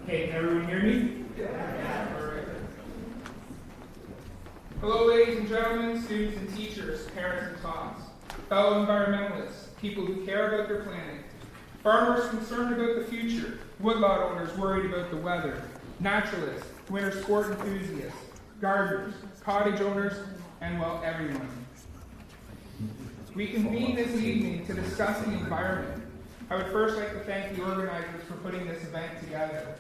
Okay, can everyone hear me? Yeah. All right. Hello, ladies and gentlemen, students and teachers, parents and tots, fellow environmentalists, people who care about their planet, farmers concerned about the future, woodlot owners worried about the weather, naturalists, winter sport enthusiasts, gardeners, cottage owners, and, well, everyone. We convene this evening to discuss the environment. I would first like to thank the organizers for putting this event together.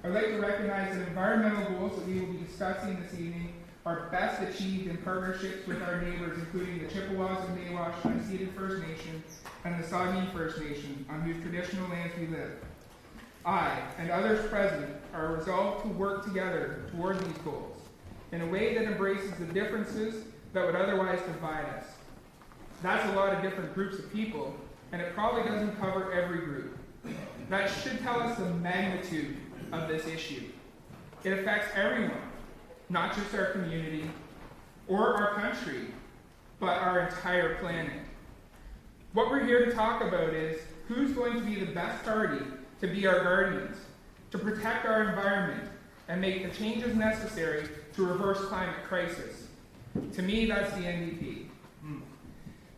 I would like to recognize that environmental goals that we will be discussing this evening are best achieved in partnerships with our neighbors, including the Chippewas of Nawash Unceded First Nation and the Saugeen First Nation, on whose traditional lands we live. I and others present are resolved to work together toward these goals in a way that embraces the differences that would otherwise divide us. That's a lot of different groups of people, and it probably doesn't cover every group. That should tell us the magnitude of this issue. It affects everyone, not just our community or our country, but our entire planet. What we're here to talk about is who's going to be the best party to be our guardians, to protect our environment, and make the changes necessary to reverse climate crisis. To me, that's the NDP.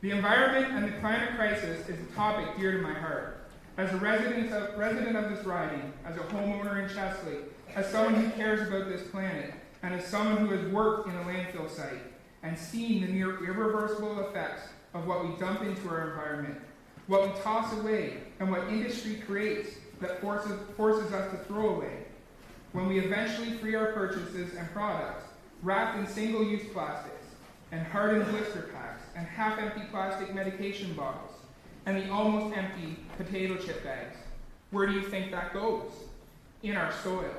The environment and the climate crisis is a topic dear to my heart. As a resident of this riding, as a homeowner in Chesley, as someone who cares about this planet, and as someone who has worked in a landfill site and seen the near irreversible effects of what we dump into our environment, what we toss away, and what industry creates that forces us to throw away, when we eventually free our purchases and products wrapped in single-use plastics and hardened blister packs and half-empty plastic medication bottles and the almost empty potato chip bags, where do you think that goes? In our soil,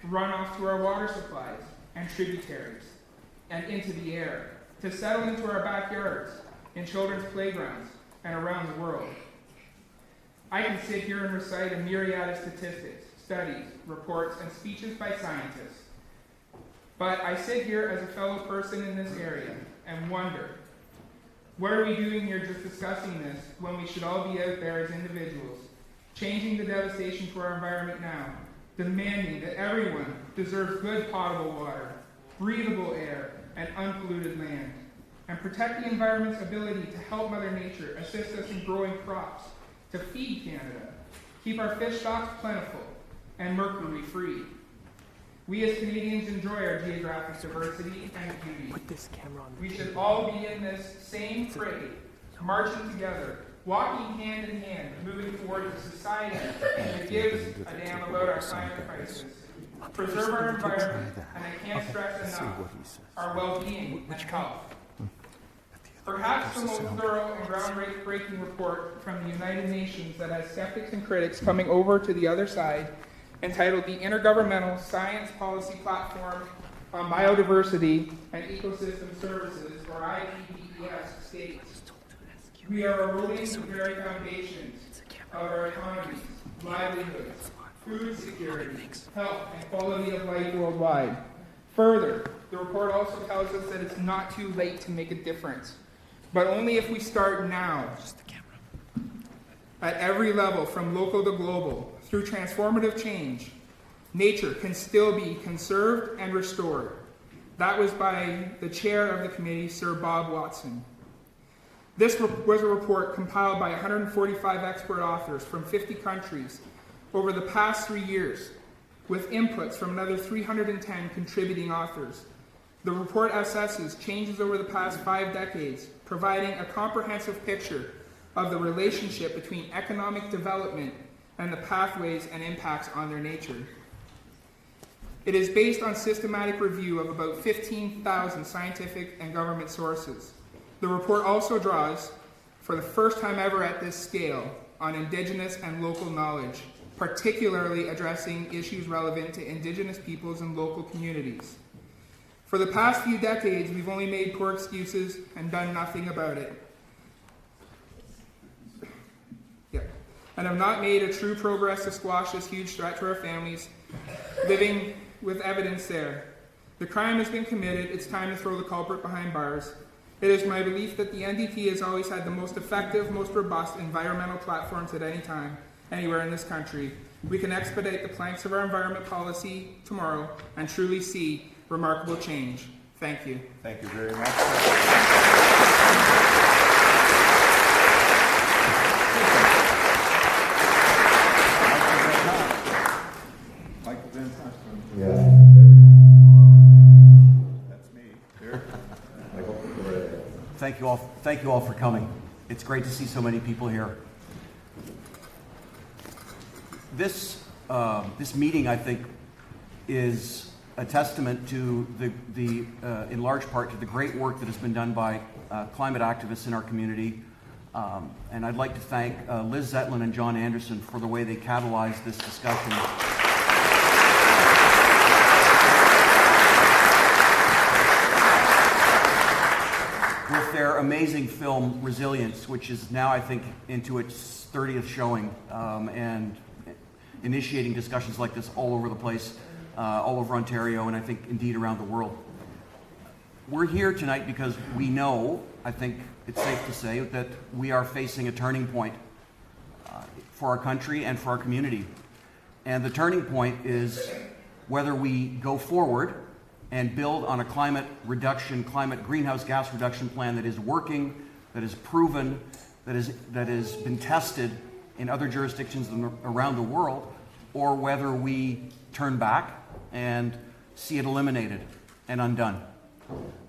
run off to our water supplies and tributaries, and into the air, to settle into our backyards, in children's playgrounds, and around the world. I can sit here and recite a myriad of statistics, studies, reports, and speeches by scientists. But I sit here as a fellow person in this area and wonder, what are we doing here just discussing this when we should all be out there as individuals, changing the devastation to our environment now, demanding that everyone deserves good potable water, breathable air, and unpolluted land, and protect the environment's ability to help Mother Nature assist us in growing crops, to feed Canada, keep our fish stocks plentiful, and mercury-free. We as Canadians enjoy our geographic diversity and beauty. Put this camera on. We should all be in this same parade, marching together, walking hand in hand, moving towards a society that gives a damn about our climate crisis, preserve our environment, and I can't stress enough, our well-being and health. Perhaps the most thorough and groundbreaking report from the United Nations that has skeptics and critics coming over to the other side, entitled the Intergovernmental Science Policy Platform on Biodiversity and Ecosystem Services, or IPBES, states, we are eroding the very foundations of our economies, livelihoods, food security, health, and quality of life worldwide. Further, the report also tells us that it's not too late to make a difference, but only if we start now. At every level, from local to global, through transformative change, nature can still be conserved and restored. That was by the chair of the committee, Sir Bob Watson. This was a report compiled by 145 expert authors from 50 countries over the past 3 years, with inputs from another 310 contributing authors. The report assesses changes over the past 5 decades, providing a comprehensive picture of the relationship between economic development and the pathways and impacts on their nature. It is based on systematic review of about 15,000 scientific and government sources. The report also draws, for the first time ever at this scale, on Indigenous and local knowledge, particularly addressing issues relevant to Indigenous peoples and local communities. For the past few decades, we've only made poor excuses and done nothing about it. And have not made a true progress to squash this huge threat to our families, living with evidence there. The crime has been committed. It's time to throw the culprit behind bars. It is my belief that the NDP has always had the most effective, most robust environmental platforms at any time, anywhere in this country. we can expedite the planks of our environment policy tomorrow and truly see remarkable change. Thank you. Thank you very much. Michael Van Hunt. Yeah. That's me. There. Michael. Thank you all for coming. It's great to see so many people here. This meeting, I think, is a testament to in large part, to the great work that has been done by climate activists in our community. And I'd like to thank Liz Zetlin and John Anderson for the way they catalyzed this discussion. With their amazing film, Resilience, which is now, I think, into its 30th showing, and initiating discussions like this all over the place, all over Ontario, and I think indeed around the world. We're here tonight because we know, I think it's safe to say, that we are facing a turning point for our country and for our community. And the turning point is whether we go forward and build on a climate greenhouse gas reduction plan that is working, that is proven, that has been tested in other jurisdictions around the world, or whether we turn back and see it eliminated and undone.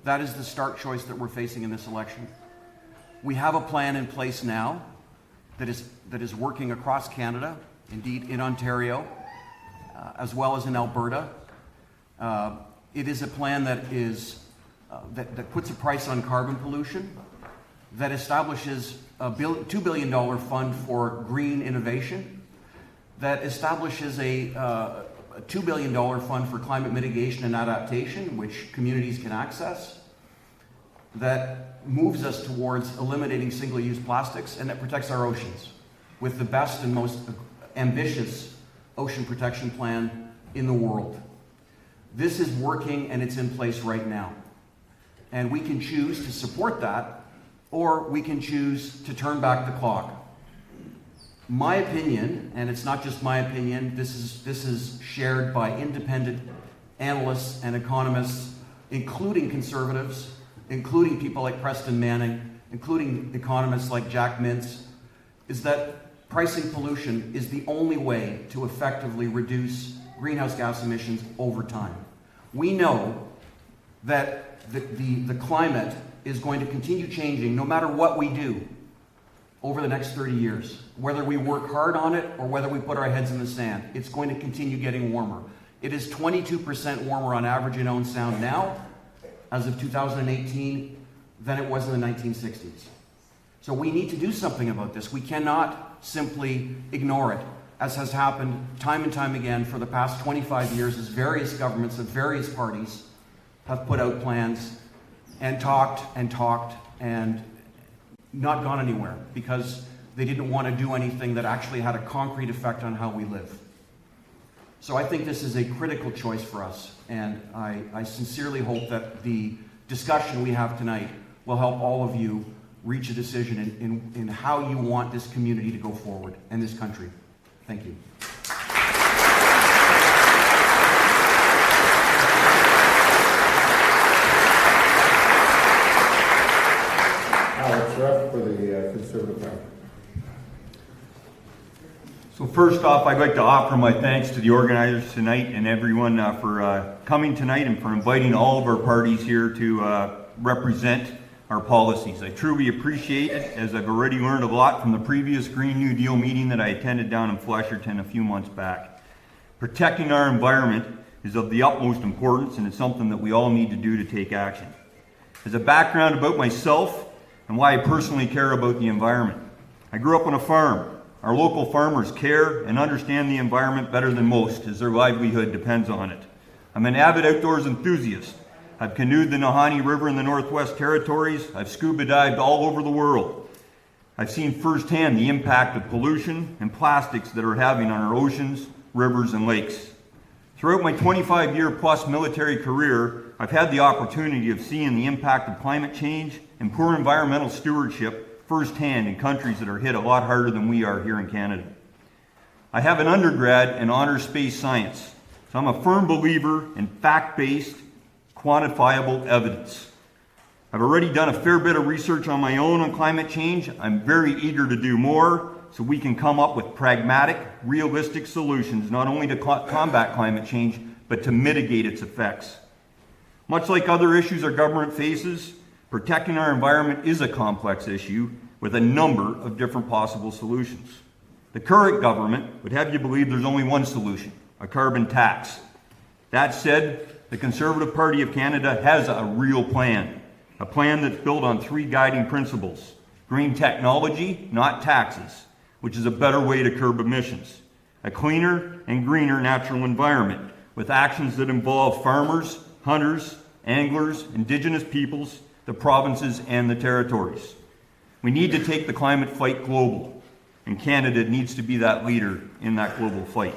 That is the stark choice that we're facing in this election. We have a plan in place now that is working across Canada, indeed in Ontario, as well as in Alberta. It is a plan that puts a price on carbon pollution, that establishes a $2 billion fund for green innovation, that establishes a $2 billion fund for climate mitigation and adaptation, which communities can access, that moves us towards eliminating single-use plastics, and that protects our oceans with the best and most ambitious ocean protection plan in the world. This is working and it's in place right now. And we can choose to support that, or we can choose to turn back the clock. My opinion, and it's not just my opinion, this is shared by independent analysts and economists, including conservatives, including people like Preston Manning, including economists like Jack Mintz, is that pricing pollution is the only way to effectively reduce greenhouse gas emissions over time. We know that the climate is going to continue changing no matter what we do over the next 30 years. Whether we work hard on it or whether we put our heads in the sand, it's going to continue getting warmer. It is 22% warmer on average in Owen Sound now, as of 2018, than it was in the 1960s. So we need to do something about this. We cannot simply ignore it, as has happened time and time again for the past 25 years, as various governments of various parties have put out plans and talked and not gone anywhere because they didn't want to do anything that actually had a concrete effect on how we live. So I think this is a critical choice for us, and I sincerely hope that the discussion we have tonight will help all of you reach a decision in how you want this community to go forward and this country. Thank you. Alex Ruff for the Conservative Party. So first off, I'd like to offer my thanks to the organizers tonight and everyone for coming tonight and for inviting all of our parties here to represent our policies. I truly appreciate it, as I've already learned a lot from the previous Green New Deal meeting that I attended down in Flesherton a few months back. Protecting our environment is of the utmost importance, and it's something that we all need to do to take action. As a background about myself and why I personally care about the environment, I grew up on a farm. Our local farmers care and understand the environment better than most, as their livelihood depends on it. I'm an avid outdoors enthusiast. I've canoed the Nahanni River in the Northwest Territories. I've scuba dived all over the world. I've seen firsthand the impact of pollution and plastics that are having on our oceans, rivers, and lakes. Throughout my 25-year-plus military career, I've had the opportunity of seeing the impact of climate change and poor environmental stewardship firsthand in countries that are hit a lot harder than we are here in Canada. I have an undergrad in honors space science, so I'm a firm believer in fact-based, quantifiable evidence. I've already done a fair bit of research on my own on climate change. I'm very eager to do more so we can come up with pragmatic, realistic solutions, not only to combat climate change, but to mitigate its effects. Much like other issues our government faces, protecting our environment is a complex issue with a number of different possible solutions. The current government would have you believe there's only one solution, a carbon tax. That said, the Conservative Party of Canada has a real plan, a plan that's built on 3 guiding principles: green technology, not taxes, which is a better way to curb emissions; a cleaner and greener natural environment with actions that involve farmers, hunters, anglers, Indigenous peoples, the provinces, and the territories. We need to take the climate fight global, and Canada needs to be that leader in that global fight.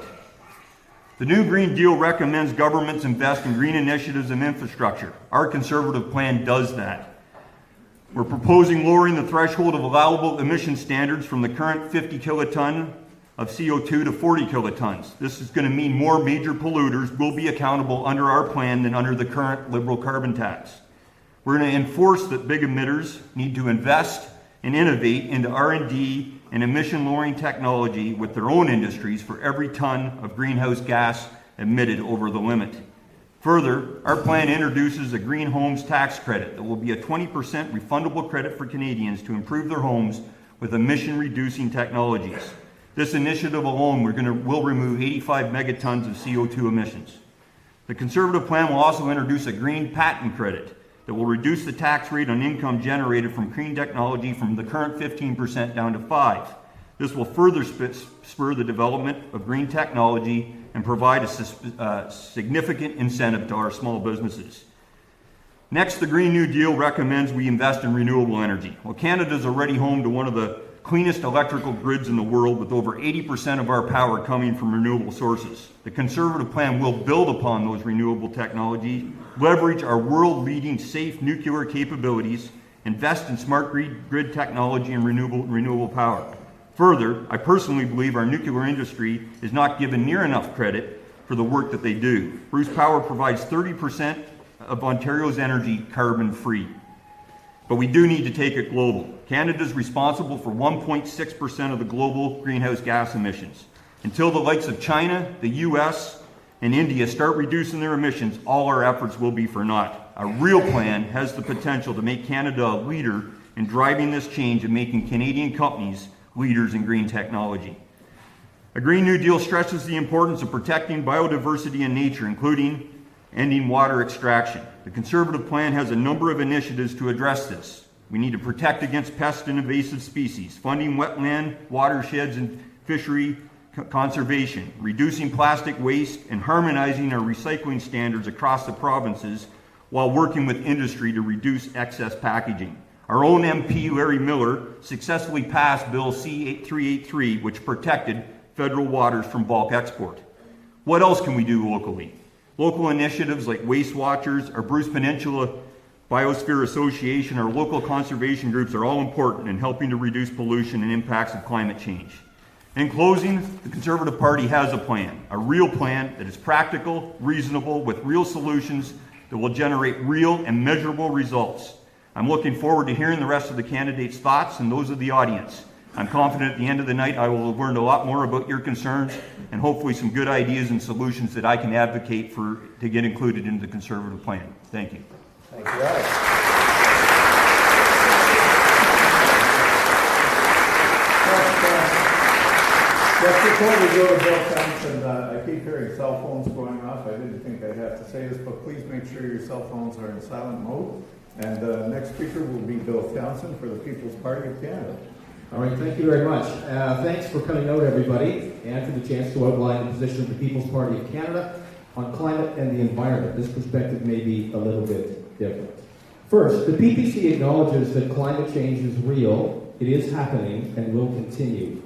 The new Green Deal recommends governments invest in green initiatives and infrastructure. Our Conservative plan does that. We're proposing lowering the threshold of allowable emission standards from the current 50 kiloton of CO2 to 40 kilotons. This is going to mean more major polluters will be accountable under our plan than under the current Liberal carbon tax. We're going to enforce that big emitters need to invest and innovate into R&D and emission-lowering technology with their own industries for every ton of greenhouse gas emitted over the limit. Further, our plan introduces a Green Homes Tax Credit that will be a 20% refundable credit for Canadians to improve their homes with emission-reducing technologies. This initiative alone will remove 85 megatons of CO2 emissions. The Conservative plan will also introduce a Green Patent Credit that will reduce the tax rate on income generated from green technology from the current 15% down to 5%. This will further spur the development of green technology and provide a significant incentive to our small businesses. Next, the Green New Deal recommends we invest in renewable energy. Well, Canada is already home to one of the cleanest electrical grids in the world, with over 80% of our power coming from renewable sources. The Conservative plan will build upon those renewable technologies, leverage our world-leading safe nuclear capabilities, invest in smart grid technology and renewable power. Further, I personally believe our nuclear industry is not given near enough credit for the work that they do. Bruce Power provides 30% of Ontario's energy carbon-free. But we do need to take it global. Canada is responsible for 1.6% of the global greenhouse gas emissions. Until the likes of China, the US, and India start reducing their emissions, all our efforts will be for naught. A real plan has the potential to make Canada a leader in driving this change and making Canadian companies leaders in green technology. A Green New Deal stresses the importance of protecting biodiversity and nature, including ending water extraction. The Conservative plan has a number of initiatives to address this. We need to protect against pest and invasive species, funding wetland, watersheds, and fishery conservation, reducing plastic waste, and harmonizing our recycling standards across the provinces while working with industry to reduce excess packaging. Our own MP, Larry Miller, successfully passed Bill C-383, which protected federal waters from bulk export. What else can we do locally? Local initiatives like Waste Watchers, our Bruce Peninsula Biosphere Association, our local conservation groups are all important in helping to reduce pollution and impacts of climate change. In closing, the Conservative Party has a plan, a real plan that is practical, reasonable, with real solutions that will generate real and measurable results. I'm looking forward to hearing the rest of the candidates' thoughts and those of the audience. I'm confident at the end of the night I will have learned a lot more about your concerns and hopefully some good ideas and solutions that I can advocate for to get included into the Conservative plan. Thank you. Thank you, Alex. Just before we go to Bill Thompson, I keep hearing cell phones going off. I didn't think I'd have to say this, but please make sure your cell phones are in silent mode. And the next speaker will be Bill Townsend for the People's Party of Canada. All right, thank you very much. Thanks for coming out, everybody, and for the chance to outline the position of the People's Party of Canada on climate and the environment. This perspective may be a little bit different. First, the PPC acknowledges that climate change is real, it is happening, and will continue.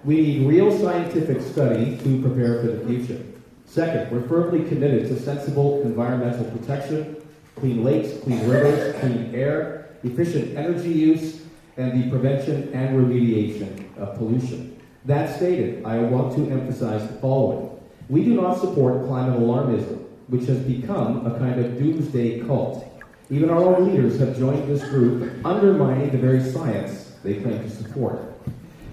We need real scientific study to prepare for the future. Second, we're firmly committed to sensible environmental protection, clean lakes, clean rivers, clean air, efficient energy use, and the prevention and remediation of pollution. That stated, I want to emphasize the following. We do not support climate alarmism, which has become a kind of doomsday cult. Even our own leaders have joined this group, undermining the very science they claim to support.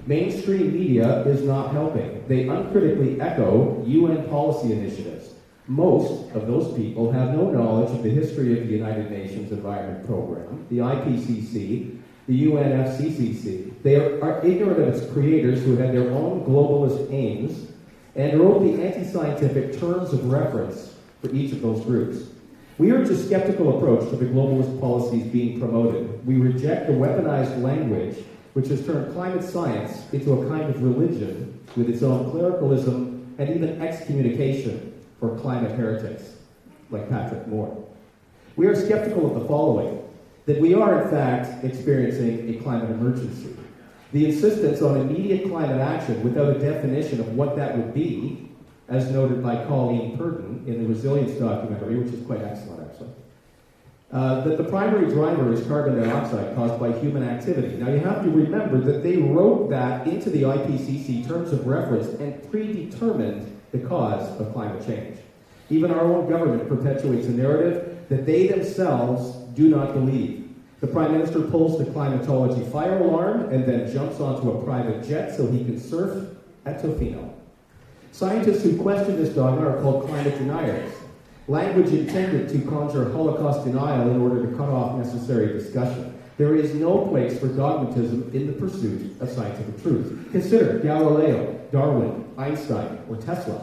Mainstream media is not helping. They uncritically echo UN policy initiatives. Most of those people have no knowledge of the history of the United Nations Environment Program, the IPCC, the UNFCCC. They are ignorant of its creators who had their own globalist aims and wrote the anti-scientific terms of reference for each of those groups. We urge a skeptical approach to the globalist policies being promoted. We reject the weaponized language which has turned climate science into a kind of religion with its own clericalism and even excommunication for climate heretics, like Patrick Moore. We are skeptical of the following, that we are in fact experiencing a climate emergency. The insistence on immediate climate action without a definition of what that would be, as noted by Colleen Purdon in the Resilience documentary, which is quite excellent actually, that the primary driver is carbon dioxide caused by human activity. Now you have to remember that they wrote that into the IPCC terms of reference and predetermined the cause of climate change. Even our own government perpetuates a narrative that they themselves do not believe. The Prime Minister pulls the climatology fire alarm and then jumps onto a private jet so he can surf at Tofino. Scientists who question this dogma are called climate deniers. Language intended to conjure Holocaust denial in order to cut off necessary discussion. There is no place for dogmatism in the pursuit of scientific truth. Consider Galileo, Darwin, Einstein, or Tesla.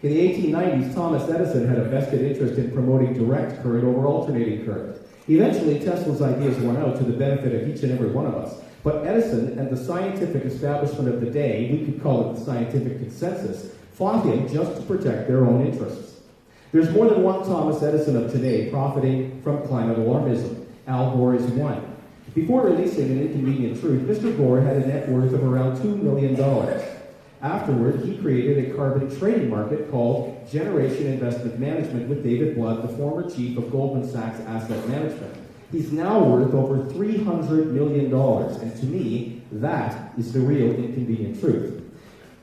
In the 1890s, Thomas Edison had a vested interest in promoting direct current over alternating current. Eventually, Tesla's ideas won out to the benefit of each and every one of us. But Edison and the scientific establishment of the day, we could call it the scientific consensus, fought him just to protect their own interests. There's more than one Thomas Edison of today profiting from climate alarmism. Al Gore is one. Before releasing An Inconvenient Truth, Mr. Gore had a net worth of around $2 million. Afterward, he created a carbon trading market called Generation Investment Management with David Blood, the former chief of Goldman Sachs Asset Management. He's now worth over $300 million, and to me, that is the real inconvenient truth.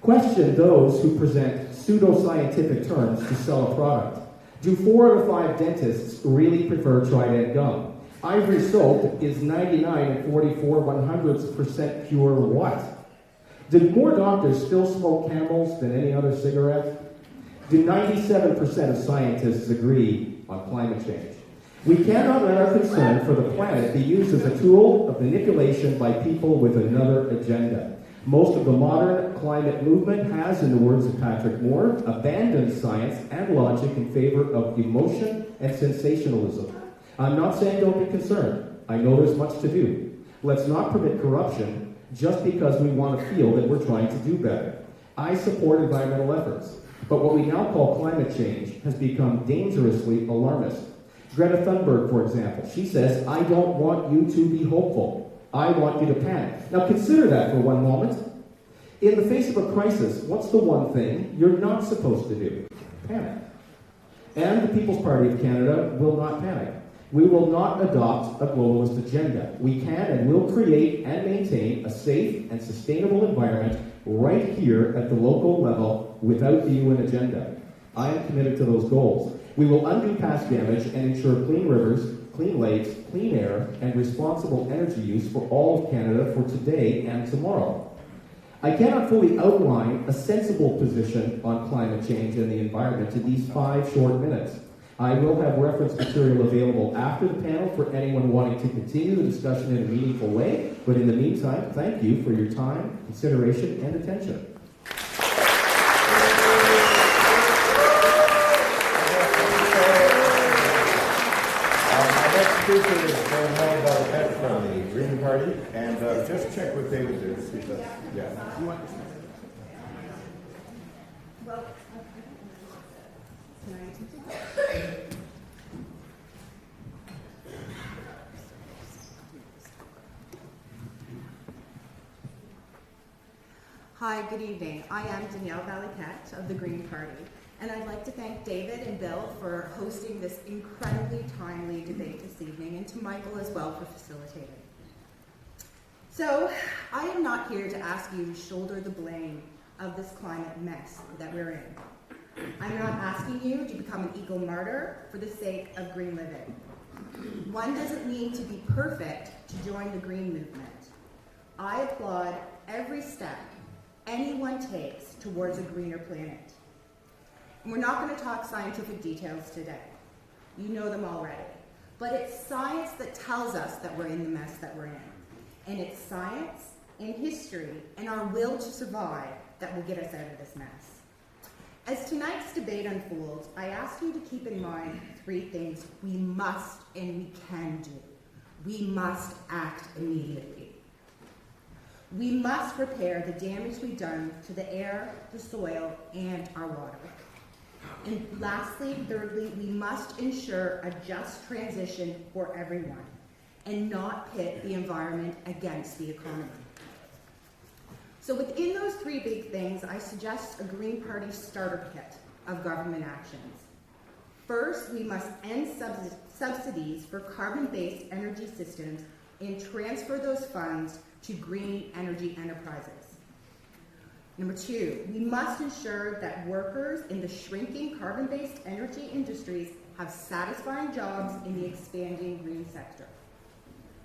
Question those who present pseudoscientific terms to sell a product. Do 4 out of 5 dentists really prefer Trident gum? Ivory soap is 99 44/100% pure what? Do more doctors still smoke Camels than any other cigarette? Do 97% of scientists agree on climate change? We cannot let our concern for the planet be used as a tool of manipulation by people with another agenda. Most of the modern climate movement has, in the words of Patrick Moore, abandoned science and logic in favor of emotion and sensationalism. I'm not saying don't be concerned. I know there's much to do. Let's not permit corruption just because we want to feel that we're trying to do better. I support environmental efforts, but what we now call climate change has become dangerously alarmist. Greta Thunberg, for example, she says, I don't want you to be hopeful. I want you to panic. Now consider that for one moment. In the face of a crisis, what's the one thing you're not supposed to do? Panic. And the People's Party of Canada will not panic. We will not adopt a globalist agenda. We can and will create and maintain a safe and sustainable environment right here at the local level without the UN agenda. I am committed to those goals. We will undo past damage and ensure clean rivers, clean lakes, clean air, and responsible energy use for all of Canada for today and tomorrow. I cannot fully outline a sensible position on climate change and the environment in these 5 short minutes. I will have reference material available after the panel for anyone wanting to continue the discussion in a meaningful way, but in the meantime, thank you for your time, consideration, and attention. Speaker is Owen Balakette from the Green Party, and just check with David there to see if that's, yeah. Hi, good evening. I am Danielle Balakette of the Green Party, and I'd like to thank David and Bill for hosting this incredibly timely debate this evening, and to Michael as well for facilitating. So, I am not here to ask you to shoulder the blame of this climate mess that we're in. I'm not asking you to become an eco-martyr for the sake of green living. One doesn't need to be perfect to join the green movement. I applaud every step anyone takes towards a greener planet. And we're not going to talk scientific details today. You know them already. But it's science that tells us that we're in the mess that we're in. And it's science and history and our will to survive that will get us out of this mess. As tonight's debate unfolds, I ask you to keep in mind 3 things we must and we can do. We must act immediately. We must repair the damage we've done to the air, the soil, and our water. And lastly, thirdly, we must ensure a just transition for everyone and not pit the environment against the economy. So within those 3 big things, I suggest a Green Party starter kit of government actions. First, we must end subsidies for carbon-based energy systems and transfer those funds to green energy enterprises. Number 2, we must ensure that workers in the shrinking carbon-based energy industries have satisfying jobs in the expanding green sector.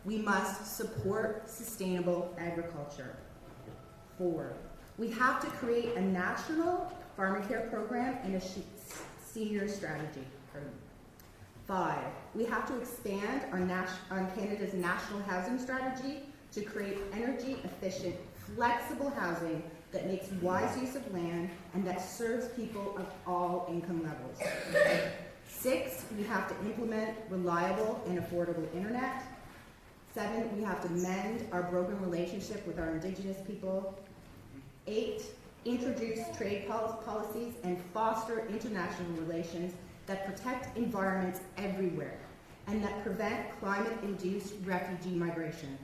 We must support sustainable agriculture. 4, we have to create a national pharmacare program and a senior strategy. 5, we have to expand on Canada's national housing strategy to create energy-efficient, flexible housing that makes wise use of land and that serves people of all income levels. 6, we have to implement reliable and affordable internet. 7, we have to mend our broken relationship with our Indigenous people. 8, introduce trade policies and foster international relations that protect environments everywhere and that prevent climate-induced refugee migration.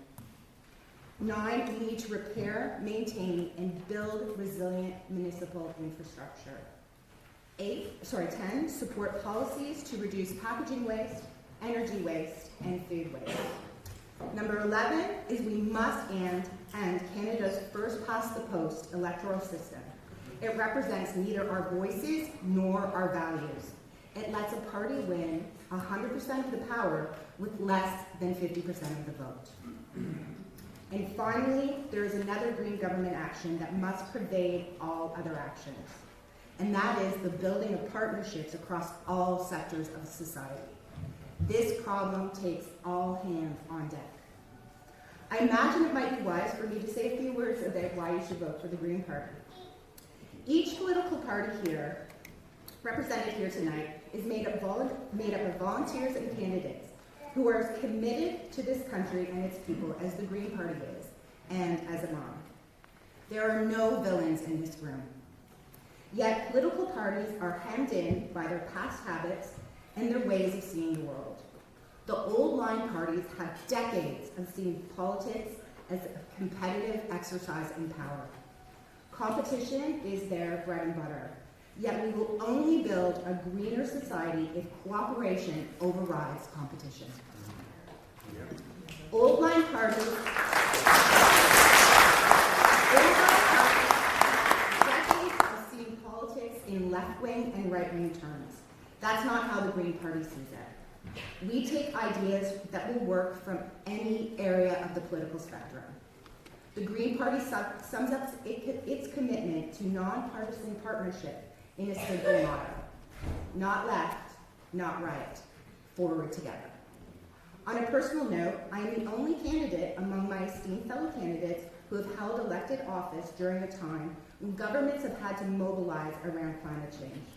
9, we need to repair, maintain, and build resilient municipal infrastructure. 10, support policies to reduce packaging waste, energy waste, and food waste. Number 11 is we must end Canada's first-past-the-post electoral system. It represents neither our voices nor our values. It lets a party win 100% of the power with less than 50% of the vote. And finally, there is another green government action that must pervade all other actions, and that is the building of partnerships across all sectors of society. This problem takes all hands on deck. I imagine it might be wise for me to say a few words about why you should vote for the Green Party. Each political party here, represented here tonight, is made up of volunteers and candidates who are as committed to this country and its people as the Green Party is, and as am I. There are no villains in this room. Yet political parties are hemmed in by their past habits and their ways of seeing the world. The old line parties have decades of seeing politics as a competitive exercise in power. Competition is their bread and butter. Yet we will only build a greener society if cooperation overrides competition. Old line parties decades of seeing politics in left-wing and right-wing terms. That's not how the Green Party sees it. We take ideas that will work from any area of the political spectrum. The Green Party sums up its commitment to nonpartisan partnership in a simple motto: not left, not right, forward together. On a personal note, I am the only candidate among my esteemed fellow candidates who have held elected office during a time when governments have had to mobilize around climate change.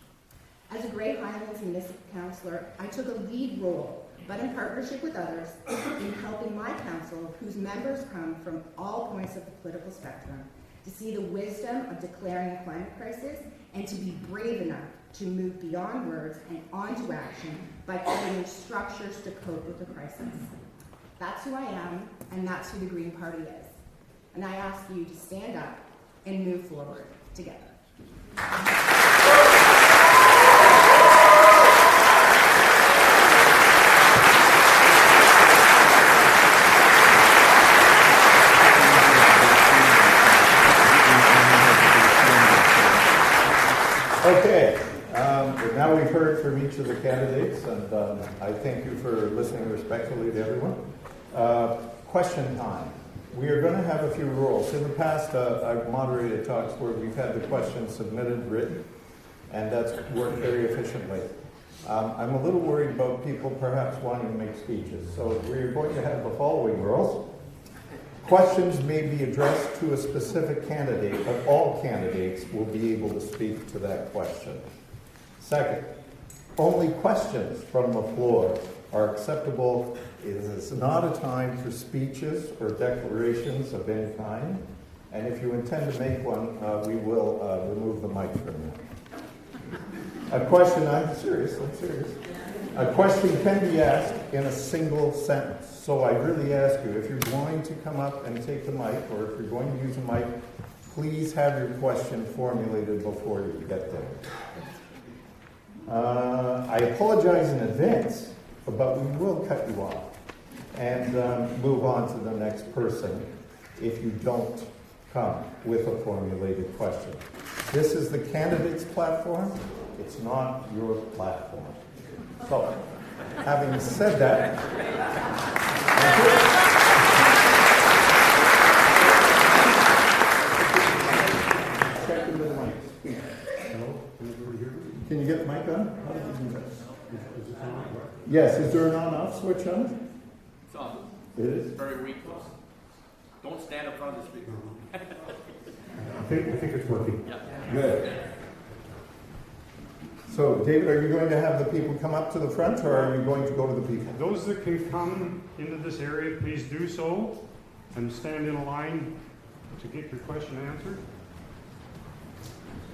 As a Grey Highlands Municipal Councillor, I took a lead role, but in partnership with others, in helping my council, whose members come from all points of the political spectrum, to see the wisdom of declaring a climate crisis and to be brave enough to move beyond words and onto action by creating structures to cope with the crisis. That's who I am, and that's who the Green Party is. And I ask you to stand up and move forward together. heard from each of the candidates, and I thank you for listening respectfully to everyone. Question time. We are going to have a few rules. In the past, I've moderated talks where we've had the questions submitted written, and that's worked very efficiently. I'm a little worried about people perhaps wanting to make speeches, so we're going to have the following rules. Questions may be addressed to a specific candidate, but all candidates will be able to speak to that question. Second, only questions from the floor are acceptable. It is not a time for speeches or declarations of any kind, and if you intend to make one, we will remove the mic from you. A question, I'm serious. A question can be asked in a single sentence. So I really ask you, if you're going to come up and take the mic, or if you're going to use a mic, please have your question formulated before you get there. I apologize in advance, but we will cut you off and move on to the next person if you don't come with a formulated question. This is the candidate's platform. It's not your platform. So, having said that, check into the mic. Hello? Can you get the mic on? How do you do that? Yes, is there an on-off switch on? It's on. It is? It's very weak. Don't stand in front of the speaker. I think it's working. Yeah. Good. So, David, are you going to have the people come up to the front, or are you going to go to the people? Those that can come into this area, please do so and stand in a line to get your question answered.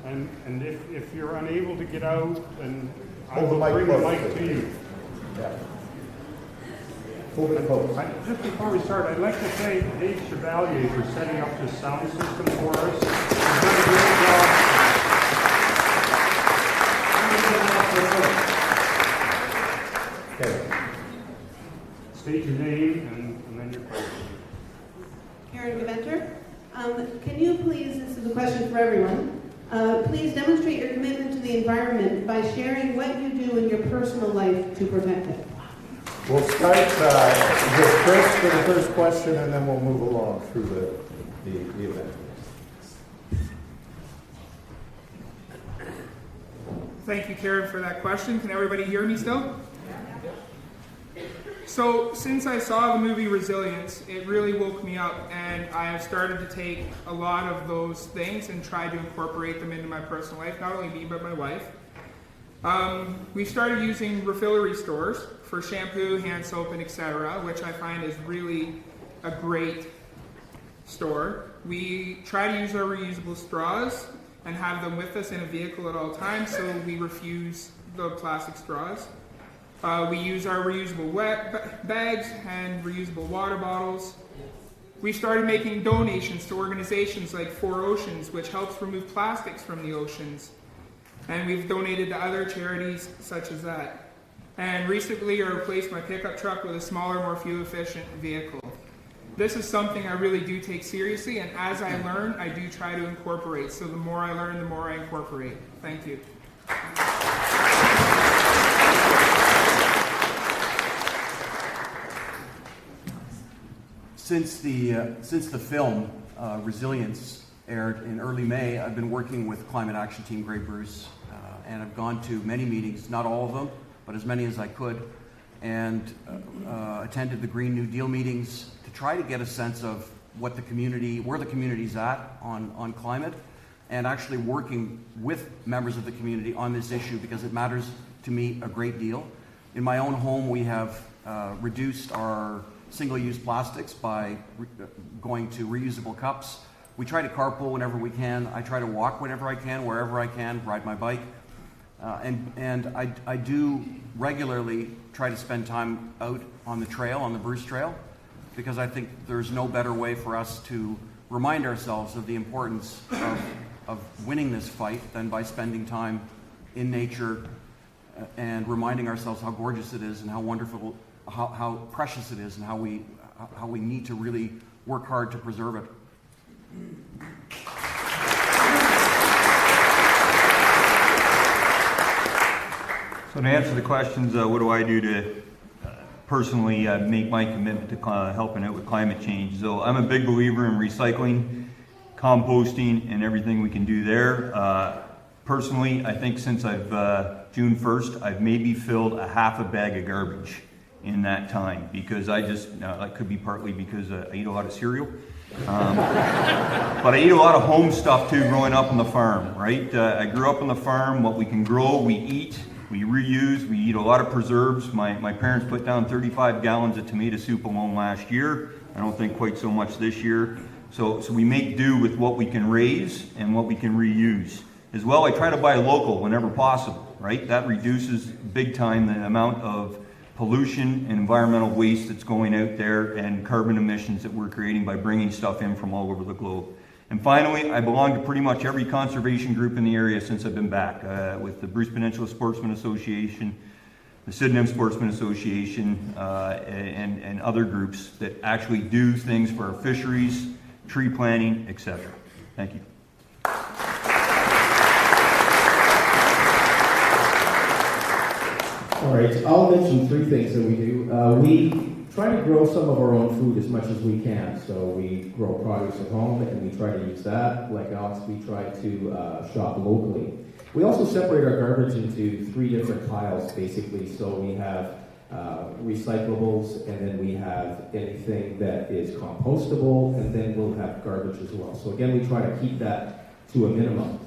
And if you're unable to get out, then I Hold the will mic bring the close, mic to you. Yeah. Hold it close. Just before we start, I'd like to thank Dave Chevalier for setting up this sound system for us. He's done a great job. Okay. State your name and then your question. Karen Gaventer. Can you please, this is a question for everyone, please demonstrate your commitment to the environment by sharing what you do in your personal life to protect it. We'll start with Chris for the first question, and then we'll move along through the event. Thank you, Karen, for that question. Can everybody hear me still? So, since I saw the movie Resilience, it really woke me up, and I have started to take a lot of those things and try to incorporate them into my personal life, not only me, but my wife. We started using refillery stores for shampoo, hand soap, and etc., which I find is really a great store. We try to use our reusable straws and have them with us in a vehicle at all times, so we refuse the plastic straws. We use our reusable wet bags and reusable water bottles. We started making donations to organizations like 4 Oceans, which helps remove plastics from the oceans. And we've donated to other charities such as that. And recently I replaced my pickup truck with a smaller, more fuel-efficient vehicle. This is something I really do take seriously, and as I learn, I do try to incorporate. So the more I learn, the more I incorporate. Thank you. Since the film Resilience aired in early May, I've been working with Climate Action Team Grey Bruce, and I've gone to many meetings, not all of them, but as many as I could, and attended the Green New Deal meetings to try to get a sense of what the community, where the community's at on climate, and actually working with members of the community on this issue because it matters to me a great deal. In my own home, we have reduced our single-use plastics by going to reusable cups. We try to carpool whenever we can. I try to walk whenever I can, wherever I can, ride my bike. And I do regularly try to spend time out on the trail, on the Bruce Trail, because I think there's no better way for us to remind ourselves of the importance of winning this fight than by spending time in nature and reminding ourselves how gorgeous it is and how wonderful, how precious it is, and how we need to really work hard to preserve it. So to answer the questions, what do I do to personally make my commitment to helping out with climate change? So I'm a big believer in recycling, composting, and everything we can do there. Personally, I think since June 1st, I've maybe filled a half a bag of garbage in that time, because that could be partly because I eat a lot of cereal. But I eat a lot of home stuff too, growing up on the farm, right? I grew up on the farm. What we can grow, we eat, we reuse, we eat a lot of preserves. My parents put down 35 gallons of tomato soup alone last year. I don't think quite so much this year. So we make do with what we can raise and what we can reuse. As well, I try to buy local whenever possible, right? That reduces big time the amount of pollution and environmental waste that's going out there and carbon emissions that we're creating by bringing stuff in from all over the globe. And finally, I belong to pretty much every conservation group in the area since I've been back, with the Bruce Peninsula Sportsman Association, the Sydenham Sportsman Association, and other groups that actually do things for our fisheries, tree planting, etc. Thank you. All right, I'll mention three things that we do. We try to grow some of our own food as much as we can. So we grow produce at home and we try to use that. Like Alex, we try to shop locally. We also separate our garbage into three different piles, basically. So we have recyclables, and then we have anything that is compostable, and then we'll have garbage as well. So again, we try to keep that to a minimum.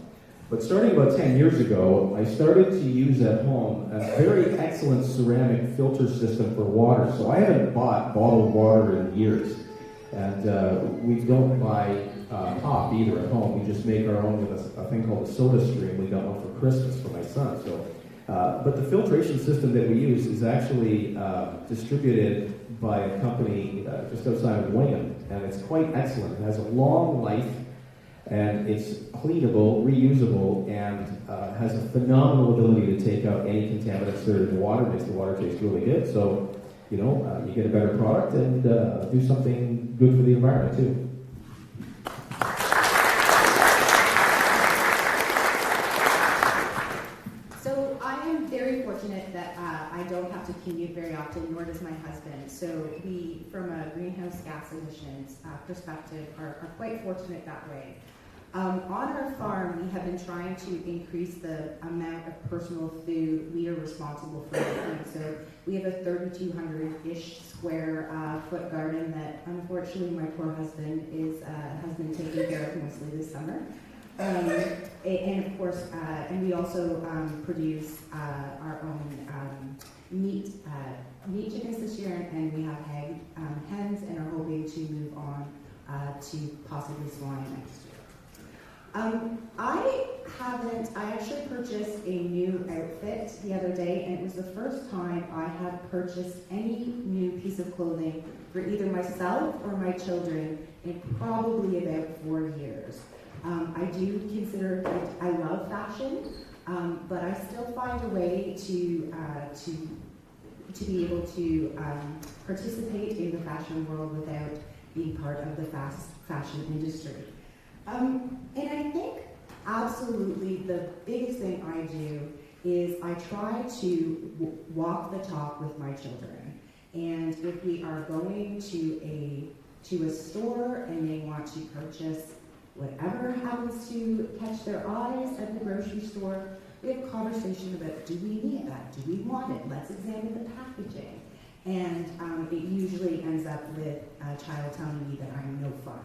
But starting about 10 years ago, I started to use at home a very excellent ceramic filter system for water. So I haven't bought bottled water in years. And we don't buy pop either at home. We just make our own with a thing called a soda stream. We got one for Christmas for my son. So, but the filtration system that we use is actually distributed by a company just outside of Wingham. And it's quite excellent. It has a long life. And it's cleanable, reusable, and has a phenomenal ability to take out any contaminants that are in the water. Makes the water taste really good. So, you get a better product and do something good for the environment too. So I am very fortunate that I don't have to commute very often, nor does my husband. So we, from a greenhouse gas emissions perspective, are quite fortunate that way. On our farm, we have been trying to increase the amount of personal food we are responsible for making. So we have a 3,200-ish square foot garden that, unfortunately, my poor husband has been taking care of mostly this summer. And of course, and we also produce our own meat chickens this year, and we have hens, and are hoping to move on to possibly swine next year. I actually purchased a new outfit the other day, and it was the first time I had purchased any new piece of clothing for either myself or my children in probably about 4 years. I do consider that I love fashion, but I still find a way to be able to participate in the fashion world without being part of the fast fashion industry. And I think absolutely the biggest thing I do is I try to walk the talk with my children. And if we are going to a store and they want to purchase whatever happens to catch their eyes at the grocery store, we have a conversation about, do we need that? Do we want it? Let's examine the packaging. And it usually ends up with a child telling me that I'm no fun.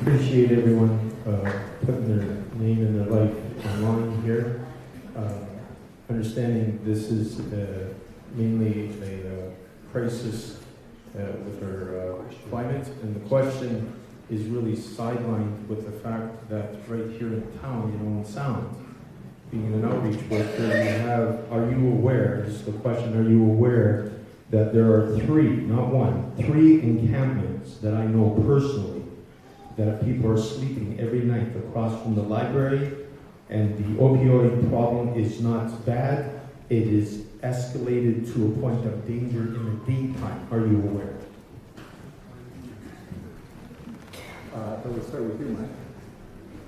Appreciate everyone putting their name and their life online here. Understanding this is mainly a crisis with our climate, and the question is really sidelined with the fact that right here in town, in Sound, being an outreach worker, are you aware, this is the question, are you aware that there are three encampments that I know personally that people are sleeping every night across from the library, and the opioid problem is not bad, it is escalated to a point of danger in the daytime. Are you aware? So we'll start with you, Mike.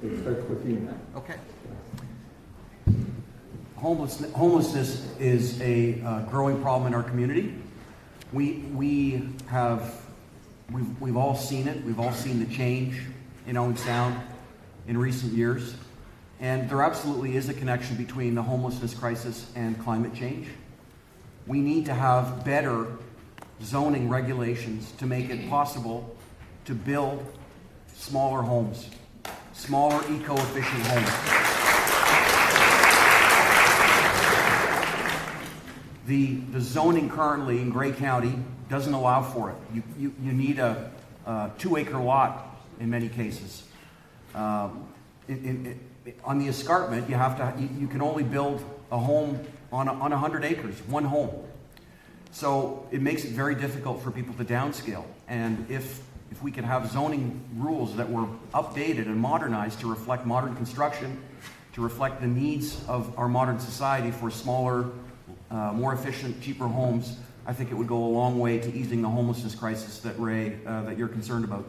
It starts with you, Mike. Okay. Homelessness is a growing problem in our community. We've all seen it. We've all seen the change in Owen Sound in recent years. And there absolutely is a connection between the homelessness crisis and climate change. We need to have better zoning regulations to make it possible to build smaller homes, smaller eco-efficient homes. The zoning currently in Grey County doesn't allow for it. You need a 2-acre lot in many cases. On the escarpment, you can only build a home on 100 acres, one home. So it makes it very difficult for people to downscale. And if we could have zoning rules that were updated and modernized to reflect modern construction, to reflect the needs of our modern society for smaller, more efficient, cheaper homes, I think it would go a long way to easing the homelessness crisis that Ray, that you're concerned about.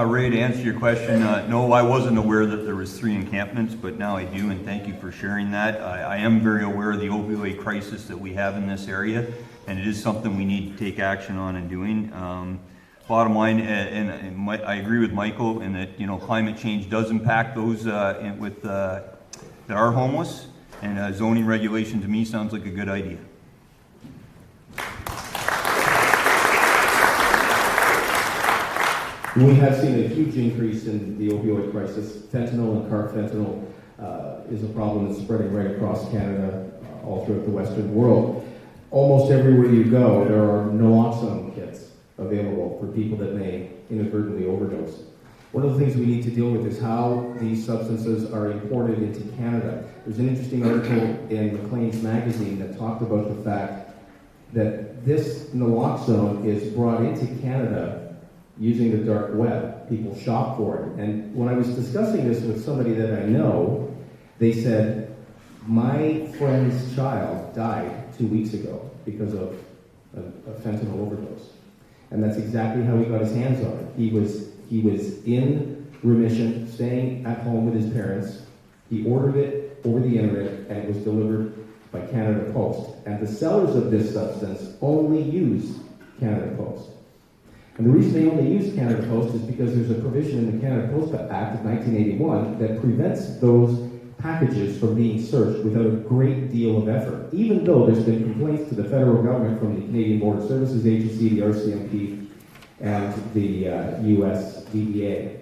Ray, to answer your question, no, I wasn't aware that there was 3 encampments, but now I do, and thank you for sharing that. I am very aware of the opioid crisis that we have in this area, and it is something we need to take action on and doing. Bottom line, and I agree with Michael in that climate change does impact those that are homeless, and zoning regulation to me sounds like a good idea. We have seen a huge increase in the opioid crisis. Fentanyl and carfentanil is a problem that's spreading right across Canada, all throughout the Western world. Almost everywhere you go, there are naloxone kits available for people that may inadvertently overdose. One of the things we need to deal with is how these substances are imported into Canada. There's an interesting article in Maclean's magazine that talked about the fact that this naloxone is brought into Canada using the dark web. People shop for it. And when I was discussing this with somebody that I know, they said, my friend's child died 2 weeks ago because of a fentanyl overdose. And that's exactly how he got his hands on it. He was in remission, staying at home with his parents. He ordered it over the internet, and it was delivered by Canada Post. And the sellers of this substance only use Canada Post. And the reason they only use Canada Post is because there's a provision in the Canada Post Act of 1981 that prevents those packages from being searched without a great deal of effort, even though there's been complaints to the federal government from the Canadian Border Services Agency, the RCMP, and the US DEA.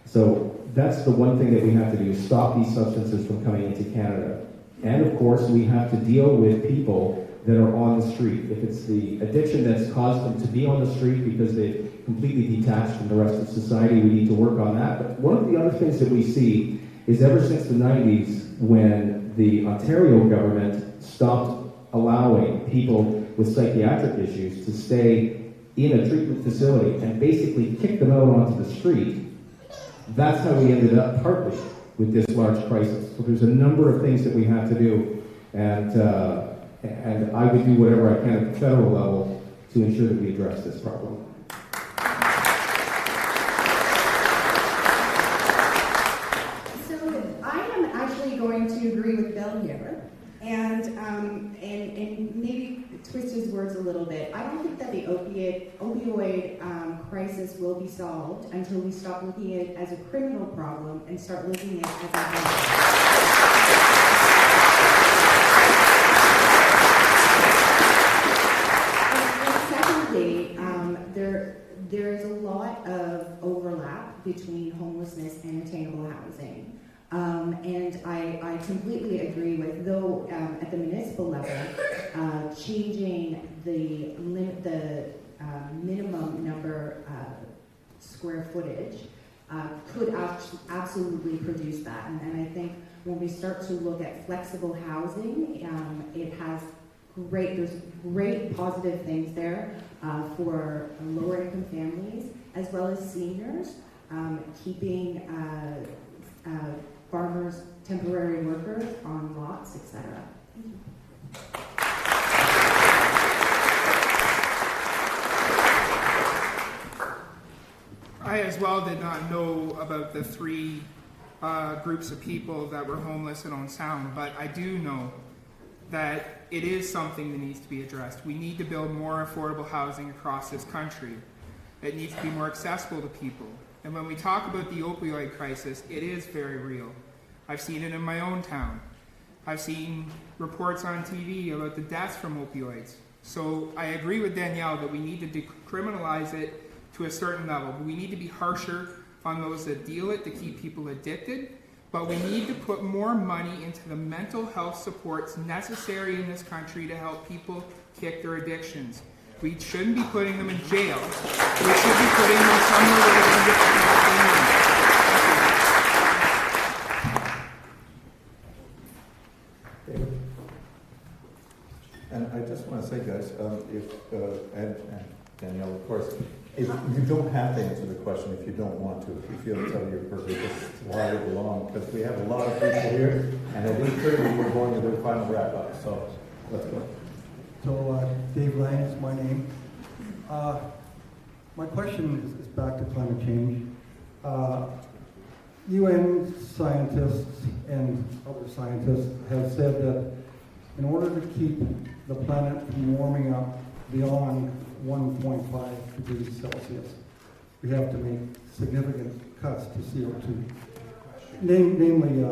So that's the one thing that we have to do, stop these substances from coming into Canada. And of course, we have to deal with people that are on the street. If it's the addiction that's caused them to be on the street because they've completely detached from the rest of society, we need to work on that. But one of the other things that we see is ever since the 90s, when the Ontario government stopped allowing people with psychiatric issues to stay in a treatment facility and basically kicked them out onto the street, that's how we ended up partly with this large crisis. So there's a number of things that we have to do, and I would do whatever I can at the federal level to ensure that we address this problem. So I am actually going to agree with Bill here, and maybe twist his words a little bit. I don't think that the opioid crisis will be solved until we stop looking at it as a criminal problem and start looking at it as a health. There is a lot of overlap between homelessness and attainable housing. And I completely agree with, though at the municipal level, changing the minimum number square footage could absolutely produce that. And I think when we start to look at flexible housing, there's great positive things there for lower income families as well as seniors, keeping farmers, temporary workers on lots, etc. Thank you. as well did not know about the three groups of people that were homeless and on sound, but I do know that it is something that needs to be addressed. We need to build more affordable housing across this country. It needs to be more accessible to people. And when we talk about the opioid crisis, it is very real. I've seen it in my own town. I've seen reports on TV about the deaths from opioids. So I agree with Danielle that we need to decriminalize it to a certain level. We need to be harsher on those that deal it to keep people addicted, but we need to put more money into the mental health supports necessary in this country to help people kick their addictions. We shouldn't be putting them in jail. We should be putting them somewhere where they can get the help they need. And I just want to say, guys, and Danielle, of course, if you don't have to answer the question if you don't want to. If you feel it's out of your purview, just slide it along, because we have a lot of people here, and at 8:30 we're going to do a final wrap-up. So let's go. So Dave Lang is my name. My question is back to climate change. UN scientists and other scientists have said that in order to keep the planet from warming up beyond 1.5 degrees Celsius, we have to make significant cuts to CO2. Namely,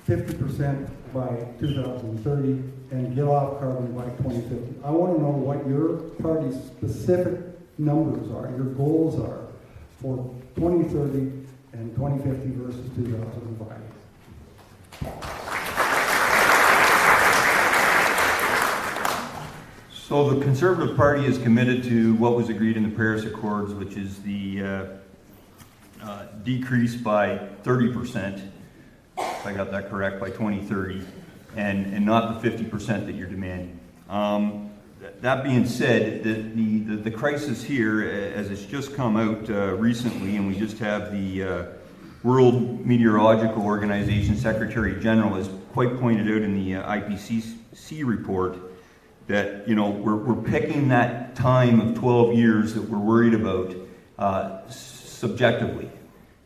50% by 2030 and get off carbon by 2050. I want to know what your party's specific numbers are, your goals are for 2030 and 2050 versus 2005. So the Conservative Party is committed to what was agreed in the Paris Accords, which is the decrease by 30%, if I got that correct, by 2030, and not the 50% that you're demanding. That being said, the crisis here, as it's just come out recently, and we just have the World Meteorological Organization Secretary General has quite pointed out in the IPCC report that, you know, we're picking that time of 12 years that we're worried about subjectively.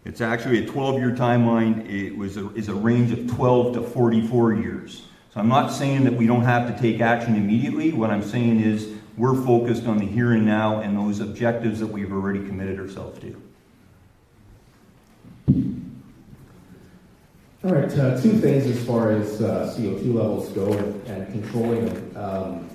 It's actually a 12-year timeline. It is a range of 12 to 44 years. So I'm not saying that we don't have to take action immediately. What I'm saying is we're focused on the here and now and those objectives that we've already committed ourselves to. All right, two things as far as CO2 levels go and controlling them.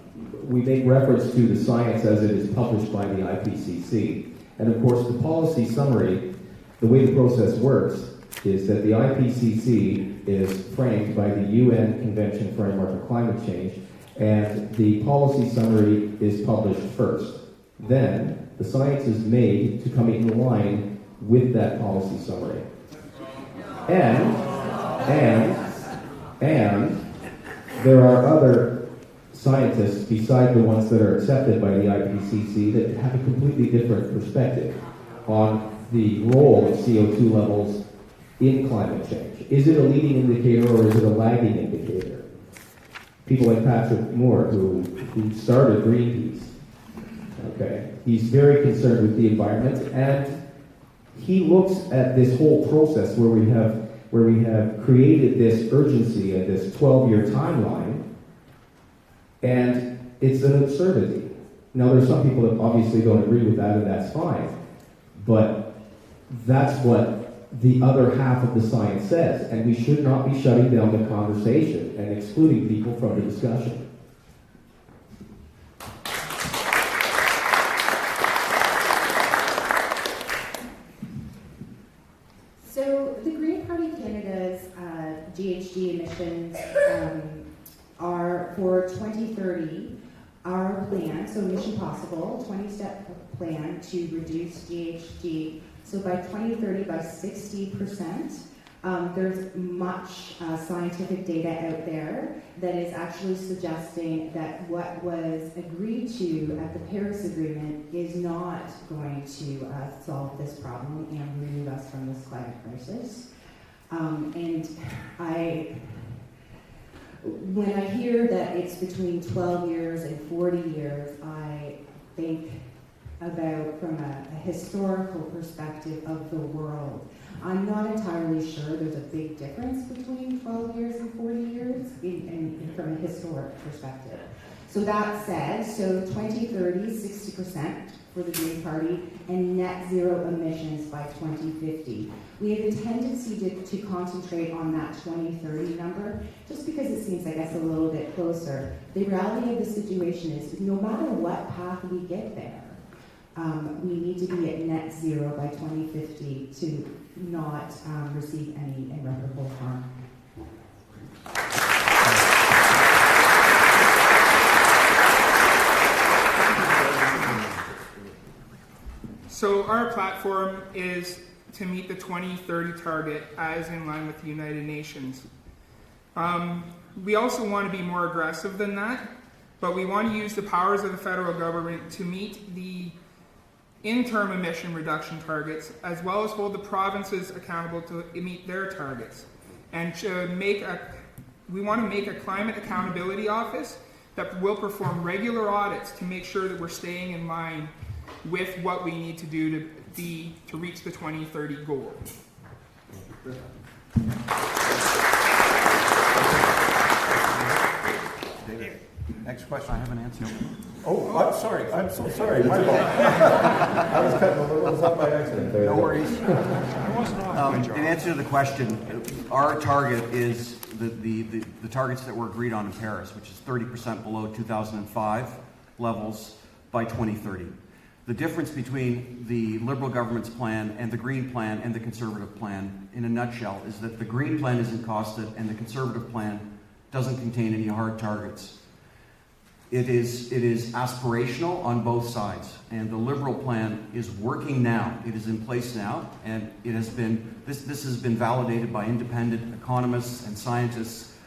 We make reference to the science as it is published by the IPCC. And of course, the policy summary, the way the process works, is that the IPCC is framed by the UN Convention Framework for Climate Change, and the policy summary is published first. Then, the science is made to come in line with that policy summary. And there are other scientists beside the ones that are accepted by the IPCC that have a completely different perspective on the role of CO2 levels in climate change. Is it a leading indicator or is it a lagging indicator? People like Patrick Moore, who started Greenpeace, okay, he's very concerned with the environment, and he looks at this whole process where we have created this urgency and this 12-year timeline, and it's an absurdity. Now, there's some people that obviously don't agree with that, and that's fine, but that's what the other half of the science says, and we should not be shutting down the conversation and excluding people from the discussion. So the Green Party Canada's GHG emissions are for 2030. Our plan, so Mission Possible, 20-step plan to reduce GHG. So by 2030, by 60%. There's much scientific data out there that is actually suggesting that what was agreed to at the Paris Agreement is not going to solve this problem and remove us from this climate crisis. When I hear that it's between 12 years and 40 years, I think about from a historical perspective of the world. I'm not entirely sure there's a big difference between 12 years and 40 years from a historic perspective. So that said, so 2030, 60% for the Green Party, and net zero emissions by 2050. We have a tendency to concentrate on that 2030 number, just because it seems, I guess, a little bit closer. The reality of the situation is, no matter what path we get there, we need to be at net zero by 2050 to not receive any irreparable harm. So our platform is to meet the 2030 target as in line with the United Nations. We also want to be more aggressive than that, but we want to use the powers of the federal government to meet the interim emission reduction targets, as well as hold the provinces accountable to meet their targets. And we want to make a climate accountability office that will perform regular audits to make sure that we're staying in line with what we need to do to reach the 2030 goal. David, next question. I have an answer. Oh, I'm sorry. I'm so sorry. My fault. I was cutting a little up by accident there. No worries. In answer to the question, our target is the targets that were agreed on in Paris, which is 30% below 2005 levels by 2030. The difference between the Liberal government's plan and the Green plan and the Conservative plan, in a nutshell, is that the Green plan isn't costed and the Conservative plan doesn't contain any hard targets. It is aspirational on both sides, and the Liberal plan is working now. It is in place now, and it has been this has been validated by independent economists and scientists,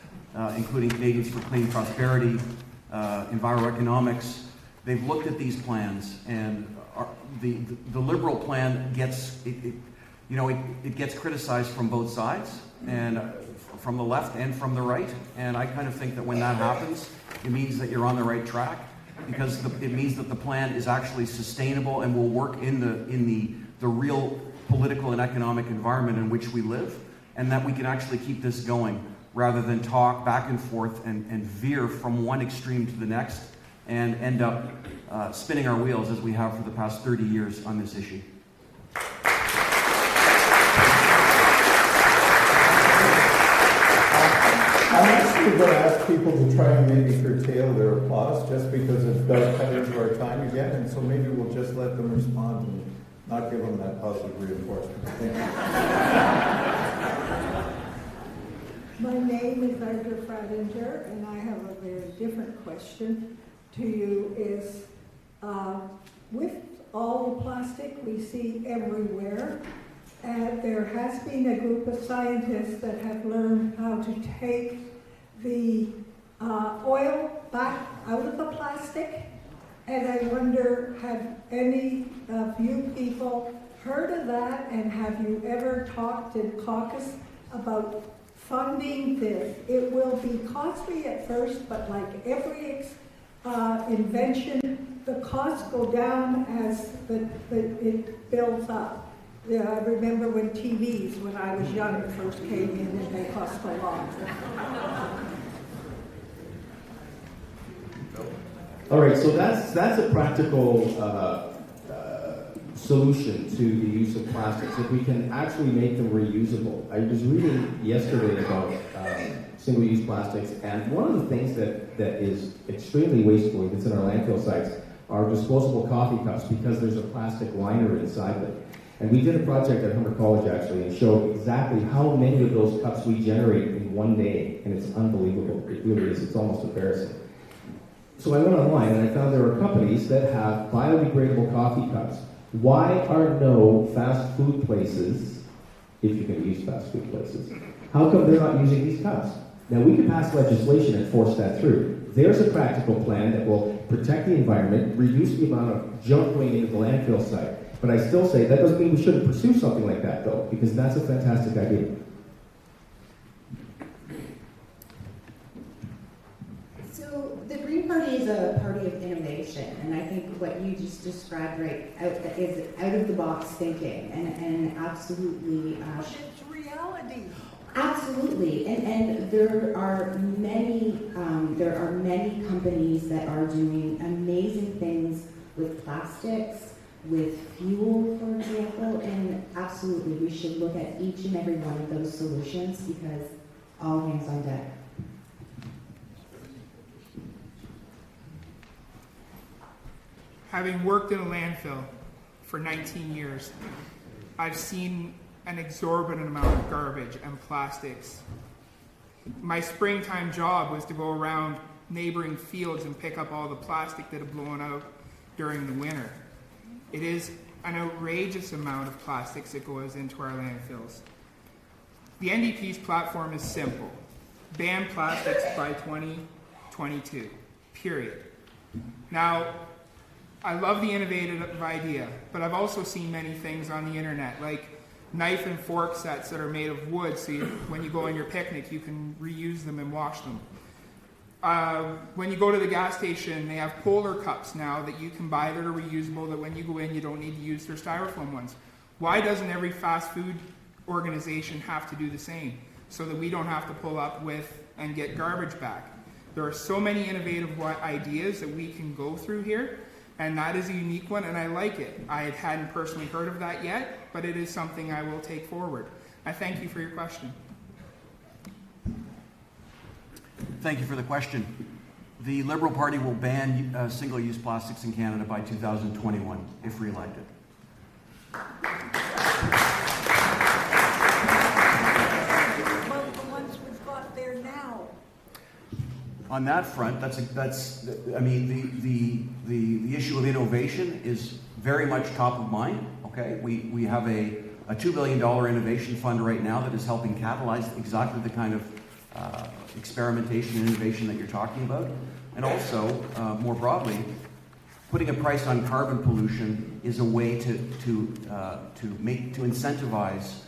including Canadians for Clean Prosperity, Enviroeconomics. They've looked at these plans, and the Liberal plan gets it gets criticized from both sides, and from the left and from the right. And I kind of think that when that happens, it means that you're on the right track, because it means that the plan is actually sustainable and will work in the real political and economic environment in which we live, and that we can actually keep this going rather than talk back and forth and veer from one extreme to the next and end up spinning our wheels as we have for the past 30 years on this issue. I'm actually going to ask people to try and maybe curtail their applause, just because it does cut into our time again, and so maybe we'll just let them respond and not give them that positive reinforcement. Thank you. My name is Edgar Fradinger, and I have a very different question to you. Is with all the plastic we see everywhere, there has been a group of scientists that have learned how to take the oil back out of the plastic, and I wonder, have any of you people heard of that, and have you ever talked in caucus about funding this? It will be costly at first, but like every invention, the costs go down as it builds up. Yeah, I remember when TVs, when I was young, first came in, and they cost a lot. All right, so that's a practical solution to the use of plastics. If we can actually make them reusable. I was reading yesterday about single-use plastics, and one of the things that is extremely wasteful, that's in our landfill sites, are disposable coffee cups, because there's a plastic liner inside them. And we did a project at Humber College, actually, and showed exactly how many of those cups we generate in one day, and it's unbelievable. It really is. It's almost embarrassing. So I went online, and I found there are companies that have biodegradable coffee cups. Why are no fast food places, if you can use fast food places, how come they're not using these cups? Now, we could pass legislation and force that through. There's a practical plan that will protect the environment, reduce the amount of junk going into the landfill site. But I still say that doesn't mean we shouldn't pursue something like that, though, because that's a fantastic idea. So the Green Party is a party of innovation, and I think what you just described is out of the box thinking, and absolutely. But it's reality. Absolutely, and there are many companies that are doing amazing things with plastics, with fuel, for example, and absolutely we should look at each and every one of those solutions because all hands on deck. Having worked in a landfill for 19 years, I've seen an exorbitant amount of garbage and plastics. My springtime job was to go around neighboring fields and pick up all the plastic that had blown out during the winter. It is an outrageous amount of plastics that goes into our landfills. The NDP's platform is simple. Ban plastics by 2022, period. Now, I love the innovative idea, but I've also seen many things on the internet, like knife and fork sets that are made of wood, so when you go on your picnic, you can reuse them and wash them. When you go to the gas station, they have polar cups now that you can buy that are reusable, that when you go in, you don't need to use their styrofoam ones. Why doesn't every fast food organization have to do the same, so that we don't have to pull up with and get garbage back? There are so many innovative ideas that we can go through here, and that is a unique one, and I like it. I hadn't personally heard of that yet, but it is something I will take forward. I thank you for your question. Thank you for the question. The Liberal Party will ban single-use plastics in Canada by 2021, if re-elected. Well, the ones we've got there now. On that front, the issue of innovation is very much top of mind. Okay, we have a $2 billion innovation fund right now that is helping catalyze exactly the kind of experimentation and innovation that you're talking about, and also more broadly, putting a price on carbon pollution is a way to incentivize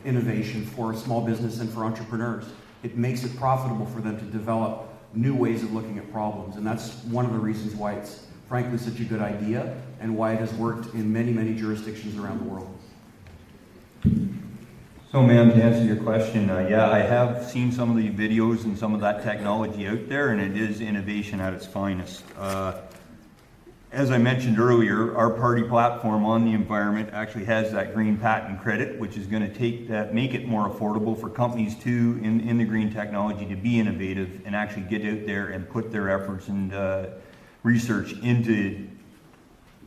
innovation for small business and for entrepreneurs. It makes it profitable for them to develop new ways of looking at problems, and that's one of the reasons why it's frankly such a good idea and why it has worked in many, many jurisdictions around the world. So, ma'am, to answer your question, yeah, I have seen some of the videos and some of that technology out there, and it is innovation at its finest. As I mentioned earlier, our party platform on the environment actually has that green patent credit, which is going to make it more affordable for companies too in the green technology to be innovative and actually get out there and put their efforts and research into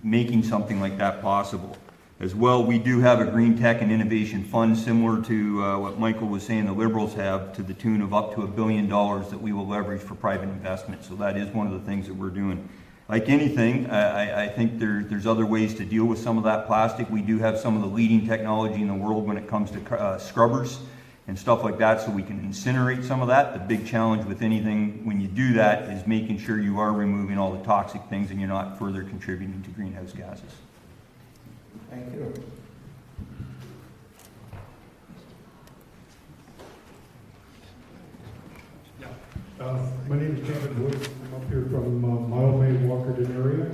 making something like that possible. As well, we do have a Green Tech and Innovation Fund similar to what Michael was saying the Liberals have, to the tune of up to $1 billion that we will leverage for private investment. So that is one of the things that we're doing. Like anything, I think there's other ways to deal with some of that plastic. We do have some of the leading technology in the world when it comes to scrubbers and stuff like that, so we can incinerate some of that. The big challenge with anything when you do that is making sure you are removing all the toxic things and you're not further contributing to greenhouse gases. Thank you. My name is David Wood. I'm up here from Mile Bay, Walkerton area.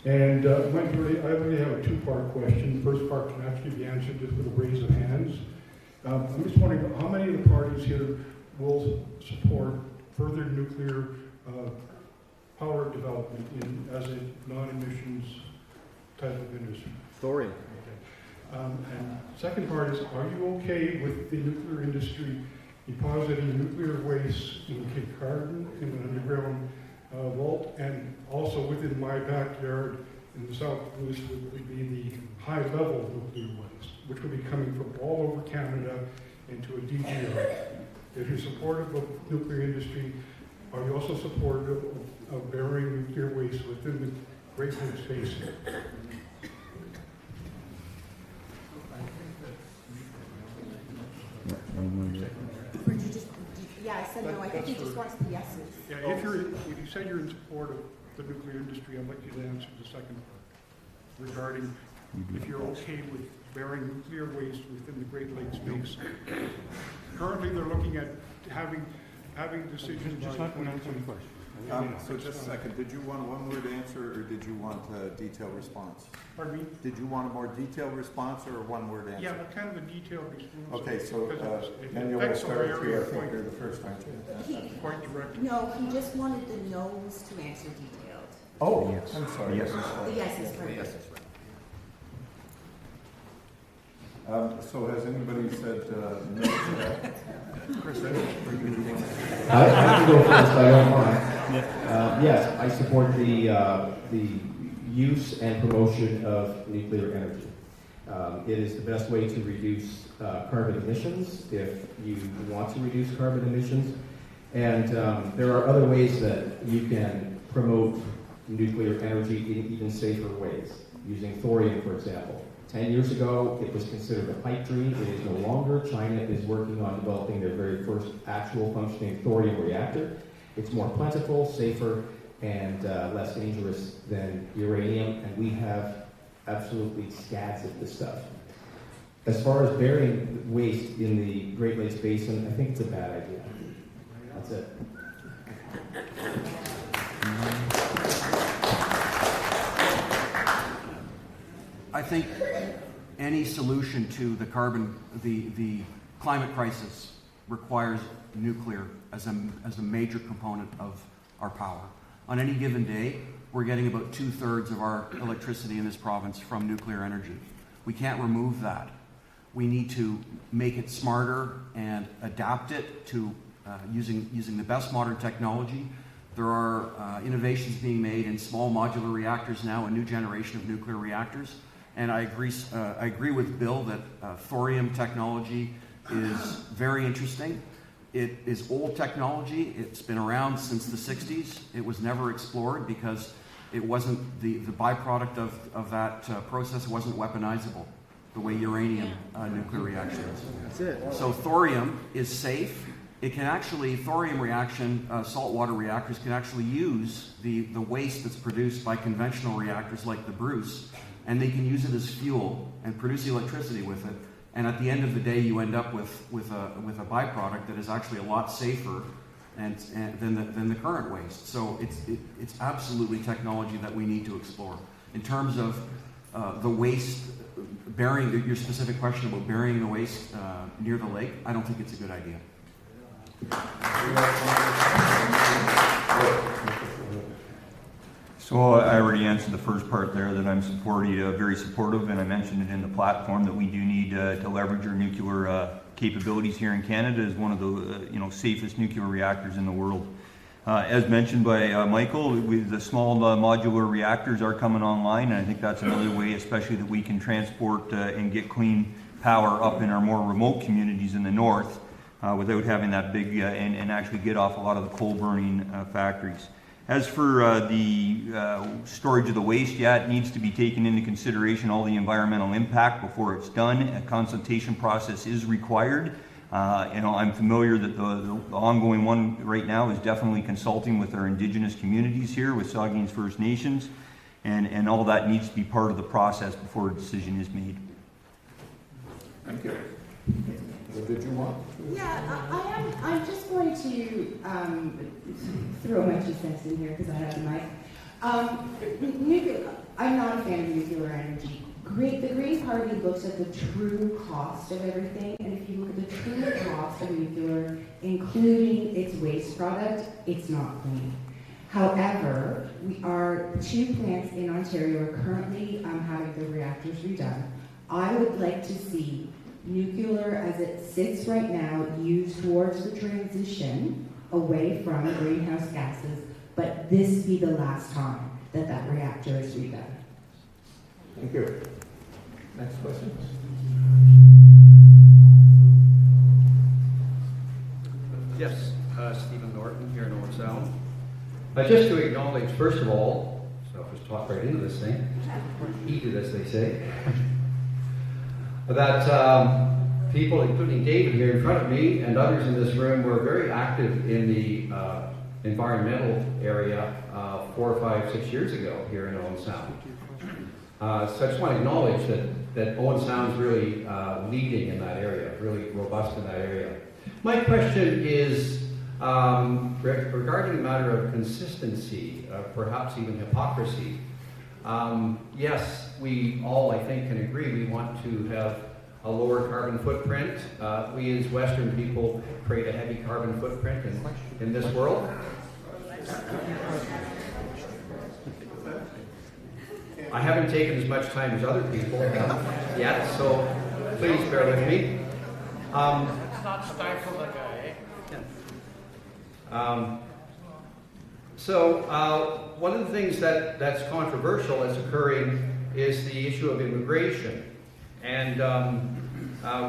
And I really have a two-part question. The first part can actually be answered just with a raise of hands. I'm just wondering how many of the parties here will support further nuclear power development as a non-emissions type of industry? Thorium. Okay. And second part is, are you okay with the nuclear industry depositing nuclear waste in Cape Carden in an underground vault, and also within my backyard in the South Louis would be the high-level nuclear waste, which would be coming from all over Canada into a DGR. If you're supportive of nuclear industry, are you also supportive of burying nuclear waste within the Great Lakes Basin? Yeah, I said no. I think he just wants the yeses. Yeah, if you say you're in support of the nuclear industry, I'd like you to answer the second part regarding if you're okay with burying nuclear waste within the Great Lakes Basin. Currently, they're looking at having decisions. Just not going to answer the question. So just a second, did you want a one-word answer or did you want a detailed response? Pardon me? Did you want a more detailed response or a one-word answer? Yeah, but kind of a detailed response. Okay, so Because it then you'll affects our start with you, area I think quite- you're the first, aren't you? Quite directly. No, he just wanted the no's to answer detailed. Oh, I'm sorry. Yes. The yes is perfect. So has anybody said no to that? Chris, are you? I can go first, I don't mind. Yes, I support the use and promotion of nuclear energy. It is the best way to reduce carbon emissions if you want to reduce carbon emissions. And there are other ways that you can promote nuclear energy in even safer ways, using thorium, for example. 10 years ago, it was considered a pipe dream. It is no longer. China is working on developing their very first actual functioning thorium reactor. It's more plentiful, safer, and less dangerous than uranium, and we have absolutely scads of this stuff. As far as burying waste in the Great Lakes Basin, I think it's a bad idea. That's it. I think any solution to the climate crisis requires nuclear as a major component of our power. On any given day, we're getting about 2/3 of our electricity in this province from nuclear energy. We can't remove that. We need to make it smarter and adapt it to using the best modern technology. There are innovations being made in small modular reactors now, a new generation of nuclear reactors. And I agree with Bill that thorium technology is very interesting. It is old technology. It's been around since the 60s. It was never explored because it wasn't the byproduct of that process wasn't weaponizable the way uranium nuclear reaction is. That's it. So thorium is safe. It can actually, thorium reaction, saltwater reactors can actually use the waste that's produced by conventional reactors like the Bruce, and they can use it as fuel and produce electricity with it. And at the end of the day, you end up with a byproduct that is actually a lot safer than the current waste. So it's absolutely technology that we need to explore. In terms of the waste, burying, your specific question about burying the waste near the lake, I don't think it's a good idea. So I already answered the first part there that I'm very supportive, and I mentioned it in the platform that we do need to leverage our nuclear capabilities here in Canada as one of the safest nuclear reactors in the world. As mentioned by Michael, the small modular reactors are coming online, and I think that's another way, especially that we can transport and get clean power up in our more remote communities in the north without having that big and actually get off a lot of the coal burning factories. As for the storage of the waste, it needs to be taken into consideration, all the environmental impact before it's done. A consultation process is required. I'm familiar that the ongoing one right now is definitely consulting with our Indigenous communities here, with Saugeen's First Nations, and all that needs to be part of the process before a decision is made. Thank you. Did you want? Yeah, I am. I'm just going to throw my 2 cents in here because I have the mic. I'm not a fan of nuclear energy. The Green Party looks at the true cost of everything, and if you look at the true cost of nuclear, including its waste product, it's not clean. However, our 2 plants in Ontario are currently having the reactors redone. I would like to see nuclear, as it sits right now, used towards the transition away from greenhouse gases, but this be the last time that reactor is redone. Thank you. Next question. Yes, Stephen Norton here in Owen Sound. Just to acknowledge, first of all, so I'll just talk right into this thing, eat it as they say, that people, including David here in front of me and others in this room, were very active in the environmental area 4, 5, 6 years ago here in Owen Sound. So I just want to acknowledge that Owen Sound is really leading in that area, really robust in that area. My question is, Regarding the matter of consistency, perhaps even hypocrisy, yes, we all, I think, can agree we want to have a lower carbon footprint. We as Western people create a heavy carbon footprint in this world. I haven't taken as much time as other people have yet, so please bear with me. It's not stifle the guy, One of the things that's controversial that's occurring is the issue of immigration. And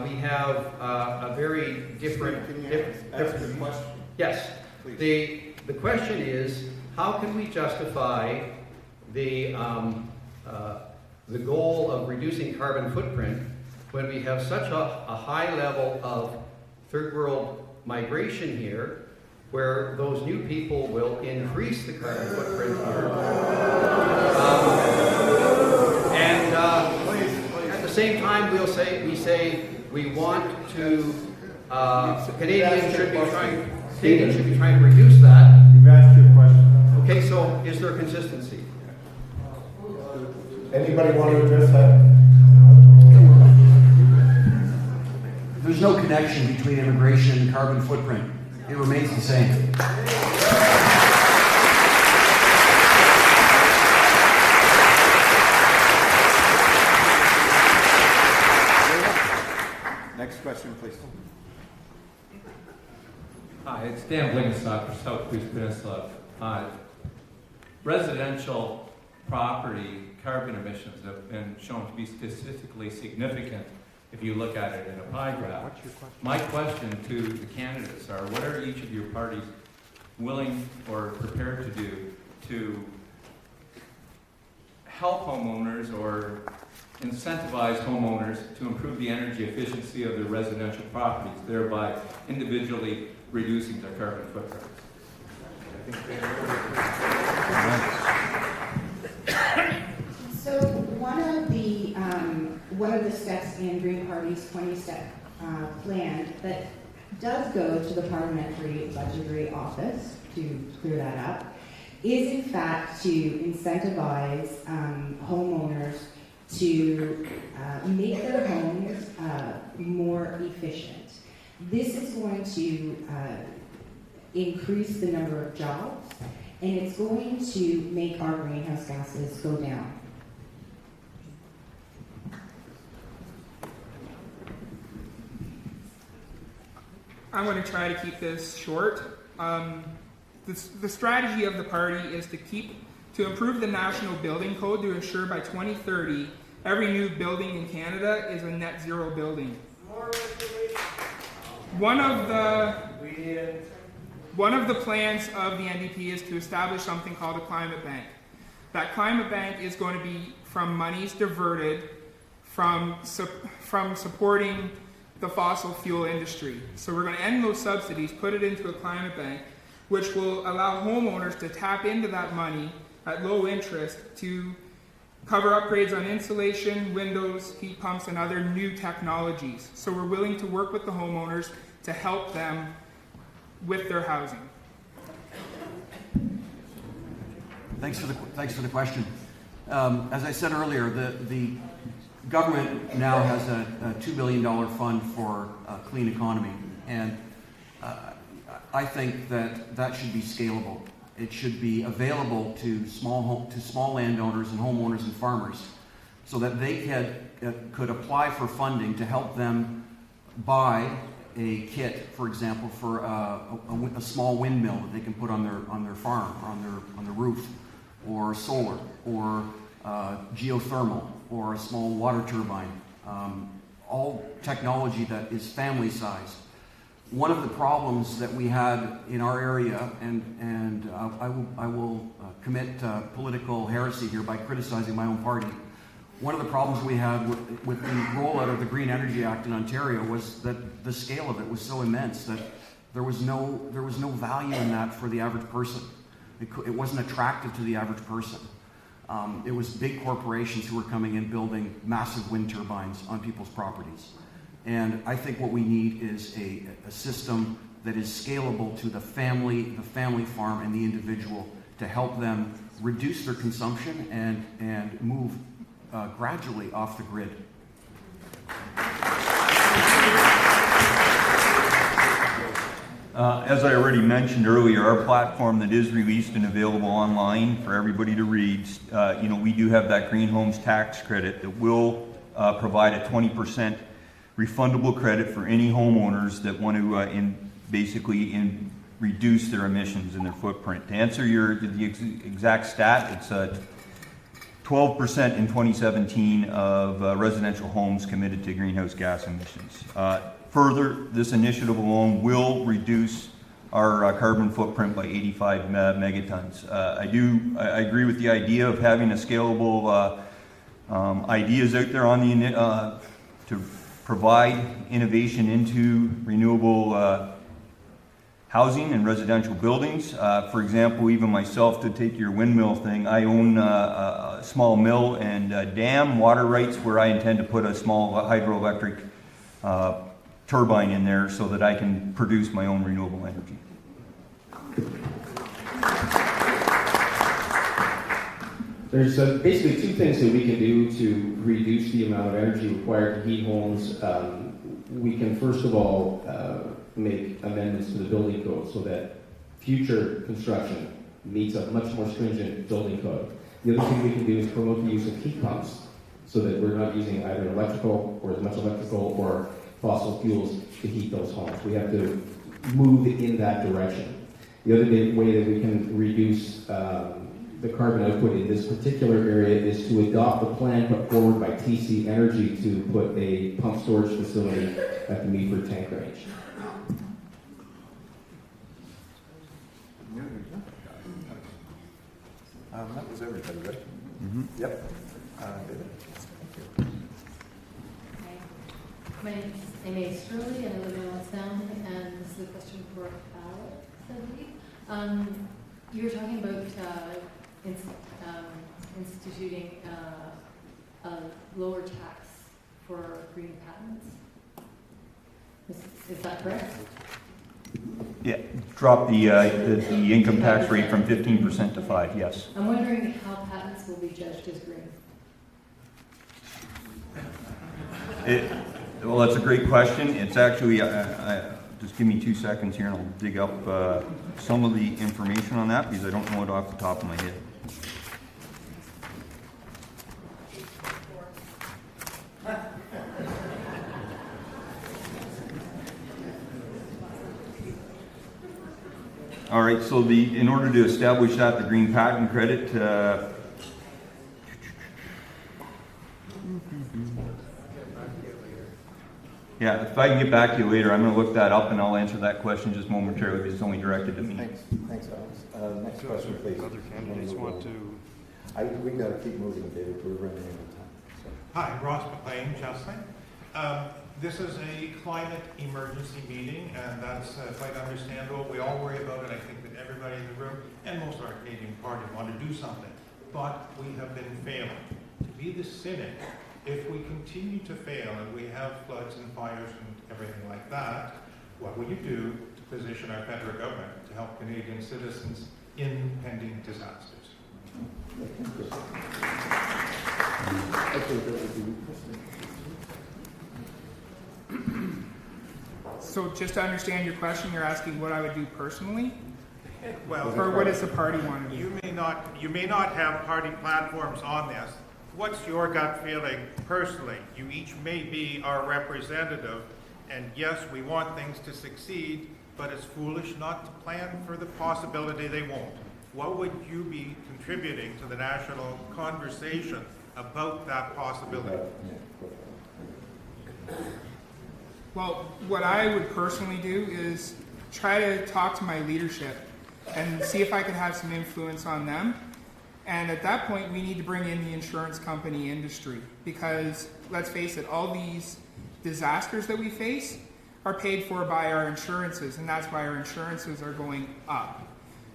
we have a very different... Can you ask your question? Yes. Please. The question is, how can we justify the goal of reducing carbon footprint when we have such a high level of third world migration here, where those new people will increase the carbon footprint here. At the same time, we say we want to, Canadians should be trying to reduce that. You've asked your question. Okay, so is there consistency? Anybody want to address that? There's no connection between immigration and carbon footprint. It remains the same. Next question, please. Hi, it's Dan Blingenstock for South Coast Peninsula. Residential property carbon emissions have been shown to be statistically significant if you look at it in a pie graph. My question to the candidates are, what are each of your parties willing or prepared to do to help homeowners or incentivize homeowners to improve the energy efficiency of their residential properties, thereby individually reducing their carbon footprint? So one of the steps in Green Party's 20-step plan that does go to the Parliamentary Budgetary Office to clear that up is in fact to incentivize homeowners to make their homes more efficient. This is going to increase the number of jobs, and it's going to make our greenhouse gases go down. I'm going to try to keep this short. The strategy of the party is to improve the national building code to ensure by 2030 every new building in Canada is a net zero building. One of the plans of the NDP is to establish something called a climate bank. That climate bank is going to be from monies diverted from supporting the fossil fuel industry. So we're going to end those subsidies, put it into a climate bank, which will allow homeowners to tap into that money at low interest to cover upgrades on insulation, windows, heat pumps, and other new technologies. So we're willing to work with the homeowners to help them with their housing. Thanks for the question. As I said earlier, the government now has a $2 billion fund for a clean economy, and I think that should be scalable. It should be available to small landowners and homeowners and farmers, so that they could apply for funding to help them buy a kit, for example, for a small windmill that they can put on their farm or on their roof, or solar, or geothermal, or a small water turbine. All technology that is family sized. One of the problems that we had in our area, and I will commit political heresy here by criticizing my own party. One of the problems we had with the rollout of the Green Energy Act in Ontario was that the scale of it was so immense that there was no value in that for the average person. It wasn't attractive to the average person. It was big corporations who were coming in building massive wind turbines on people's properties. And I think what we need is a system that is scalable to the family farm, and the individual to help them reduce their consumption and move gradually off the grid. As I already mentioned earlier, our platform that is released and available online for everybody to read, we do have that Green Homes tax credit that will provide a 20% refundable credit for any homeowners that want to reduce their emissions and their footprint. To answer the exact stat, it's 12% in 2017 of residential homes committed to greenhouse gas emissions. Further, this initiative alone will reduce our carbon footprint by 85 megatons. I agree with the idea of having a scalable ideas out there on to provide innovation into renewable housing and residential buildings. For example, even myself, to take your windmill thing, I own a small mill and dam water rights where I intend to put a small hydroelectric turbine in there so that I can produce my own renewable energy. There's basically two things that we can do to reduce the amount of energy required to heat homes. We can first of all make amendments to the building code so that future construction meets a much more stringent building code. The other thing we can do is promote the use of heat pumps so that we're not using either electrical or as much electrical or fossil fuels to heat those homes. We have to move in that direction. The other way that we can reduce the carbon output in this particular area is to adopt the plan put forward by TC Energy to put a pump storage facility at the Meaford tank range. That was everybody, right? Mm-hmm. Yep. David? My name is Amy Sterling, and I live in Owen Sound, and this is a question for Alex, I believe. You were talking about instituting a lower tax for green patents. Is that correct? Yeah, drop the income tax rate from 15% to 5%, yes. I'm wondering how patents will be judged as green. Well, that's a great question. It's actually, just give me 2 seconds here and I'll dig up some of the information on that because I don't know it off the top of my head. All right, so in order to establish that, the green patent credit, yeah, if I can get back to you later, I'm going to look that up and I'll answer that question just momentarily because it's only directed to me. Thanks, Alex. Next question, please. Other candidates want to... We got to keep moving, David. We're running out of time. So. Hi, Ross McLean, Chelsea. This is a climate emergency meeting, and that's quite understandable. We all worry about it. I think that everybody in the room and most of our Canadian party want to do something. But we have been failing. To be the cynic, if we continue to fail and we have floods and fires and everything like that, what will you do to position our federal government to help Canadian citizens in pending disasters? So just to understand your question, you're asking what I would do personally? Well, or what does the party want to do? You may not have party platforms on this. What's your gut feeling personally? You each may be our representative, and yes, we want things to succeed, but it's foolish not to plan for the possibility they won't. What would you be contributing to the national conversation about that possibility? Well, what I would personally do is try to talk to my leadership and see if I could have some influence on them. And at that point, we need to bring in the insurance company industry because, let's face it, all these disasters that we face are paid for by our insurances, and that's why our insurances are going up.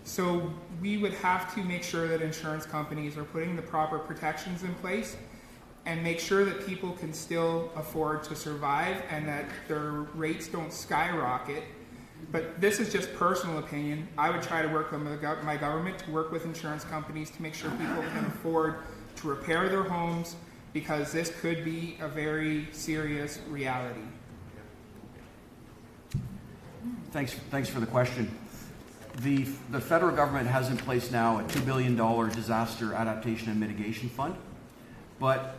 So we would have to make sure that insurance companies are putting the proper protections in place and make sure that people can still afford to survive and that their rates don't skyrocket But this is just personal opinion. I would try to work with my government to work with insurance companies to make sure people can afford to repair their homes, because this could be a very serious reality. Thanks for the question. The federal government has in place now a $2 billion disaster adaptation and mitigation fund, but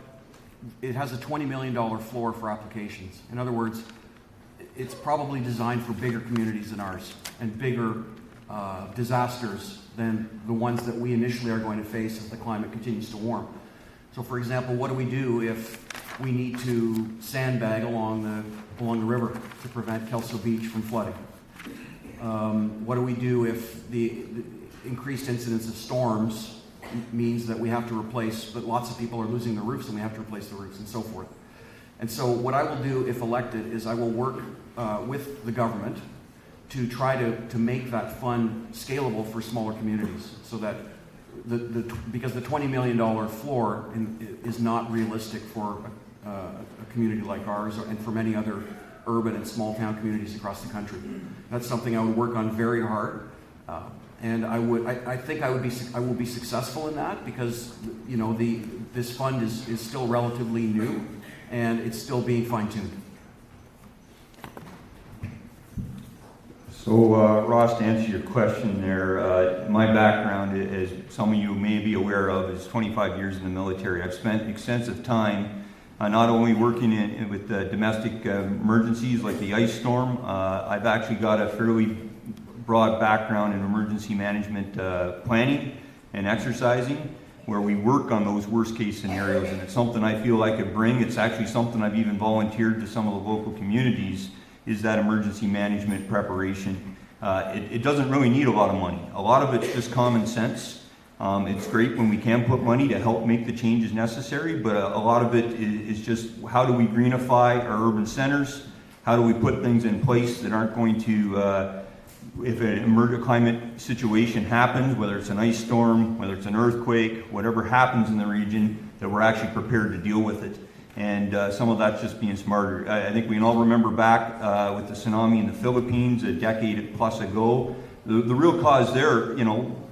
it has a $20 million floor for applications. In other words, it's probably designed for bigger communities than ours and bigger disasters than the ones that we initially are going to face as the climate continues to warm. So, for example, what do we do if we need to sandbag along the river to prevent Kelso Beach from flooding? What do we do if the increased incidence of storms means that we have to replace, but lots of people are losing their roofs and we have to replace the roofs and so forth? And so what I will do if elected is I will work with the government to try to make that fund scalable for smaller communities, so that because the $20 million floor is not realistic for a community like ours and for many other urban and small town communities across the country. That's something I would work on very hard, and I think I will be successful in that, because this fund is still relatively new and it's still being fine-tuned. So, Ross, to answer your question there, my background, as some of you may be aware of, is 25 years in the military. I've spent extensive time not only working with domestic emergencies like the ice storm. I've actually got a fairly broad background in emergency management planning and exercising, where we work on those worst case scenarios, and it's something I feel I could bring. It's actually something I've even volunteered to some of the local communities, is that emergency management preparation. It doesn't really need a lot of money. A lot of it's just common sense. It's great when we can put money to help make the changes necessary, but a lot of it is just how do we greenify our urban centers? How do we put things in place that aren't going to, if an emergent climate situation happens, whether it's an ice storm, whether it's an earthquake, whatever happens in the region, that we're actually prepared to deal with it. And some of that's just being smarter. I think we can all remember back with the tsunami in the Philippines a decade plus ago. The real cause there,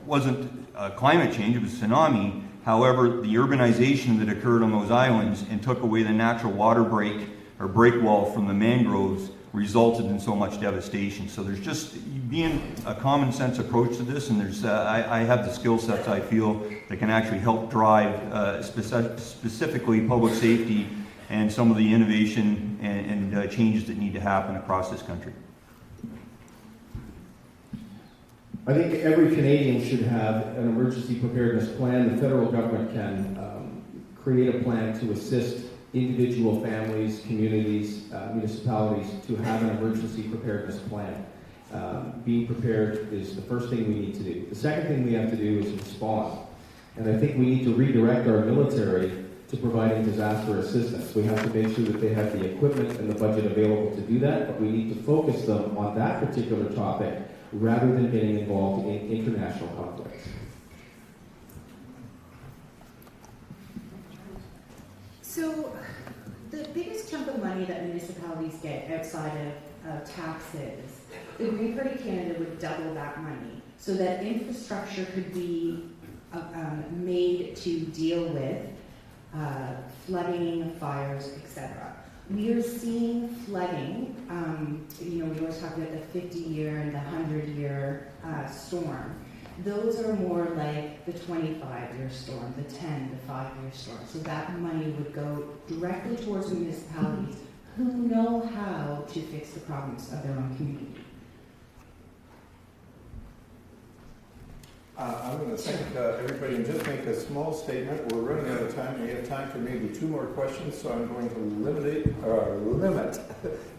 wasn't climate change, it was tsunami. However, the urbanization that occurred on those islands and took away the natural water break wall from the mangroves resulted in so much devastation. So there's just being a common sense approach to this, and there's I have the skill sets I feel that can actually help drive specifically public safety and some of the innovation and changes that need to happen across this country. I think every Canadian should have an emergency preparedness plan. The federal government can create a plan to assist individual families, communities, municipalities to have an emergency preparedness plan. Being prepared is the first thing we need to do. The second thing we have to do is respond. And I think we need to redirect our military to providing disaster assistance. We have to make sure that they have the equipment and the budget available to do that, but we need to focus them on that particular topic rather than getting involved in international conflicts. So, the biggest chunk of money that municipalities get outside of taxes, the Green Party Canada would double that money so that infrastructure could be made to deal with flooding, fires, etc. We are seeing flooding, we always talk about the 50-year and the 100-year storm. Those are more like the 25-year storm, the 10, the 5-year storm. So that money would go directly towards municipalities who know how to fix the problems of their own community. I'm going to thank everybody and just make a small statement. We're running out of time. We have time for maybe 2 more questions, so I'm going to limit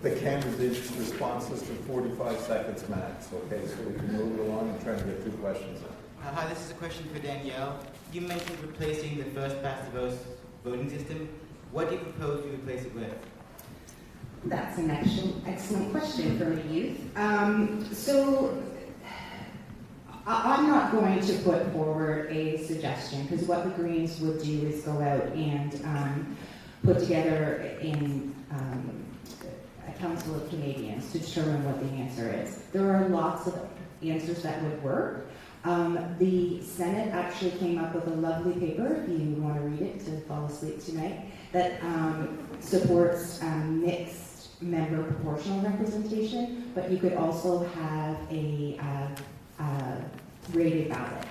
the candidates' responses to 45 seconds max. Okay, so we can move along and try to get 2 questions in. Hi, this is a question for Danielle. You mentioned replacing the first past the post voting system. What do you propose to replace it with? That's an excellent question from a youth. So I'm not going to put forward a suggestion, because what the Greens would do is go out and put together a council of Canadians to determine what the answer is. There are lots of answers that would work. The Senate actually came up with a lovely paper, if you want to read it to fall asleep tonight, that supports mixed member proportional representation, but you could also have a rated ballot.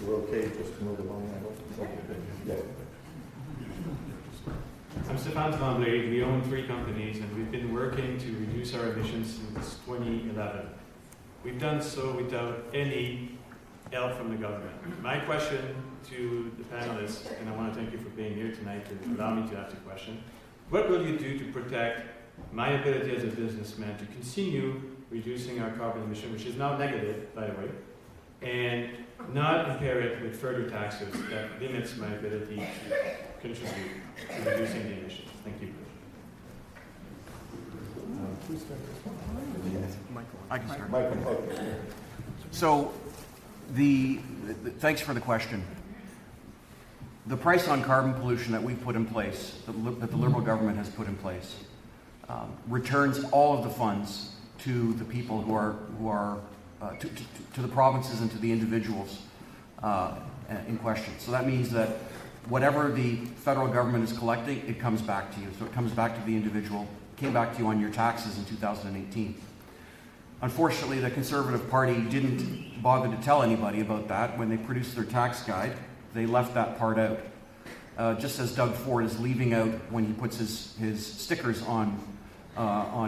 We're okay just to move along, I hope. Yeah. I'm Stéphane Tremblay. We own 3 companies and we've been working to reduce our emissions since 2011. We've done so without any help from the government. My question to the panelists, and I want to thank you for being here tonight to allow me to ask a question, what will you do to protect my ability as a businessman to continue reducing our carbon emission, which is now negative, by the way, and not impair it with further taxes that limits my ability to contribute to reducing the emissions? Thank you. I can start. Michael. So, thanks for the question. The price on carbon pollution that we've put in place, that the Liberal government has put in place, returns all of the funds to the people who are to the provinces and to the individuals in question. So that means that whatever the federal government is collecting, it comes back to you. So it comes back to the individual. It came back to you on your taxes in 2018. Unfortunately, the Conservative Party didn't bother to tell anybody about that. When they produced their tax guide, they left that part out. Just as Doug Ford is leaving out, when he puts his stickers on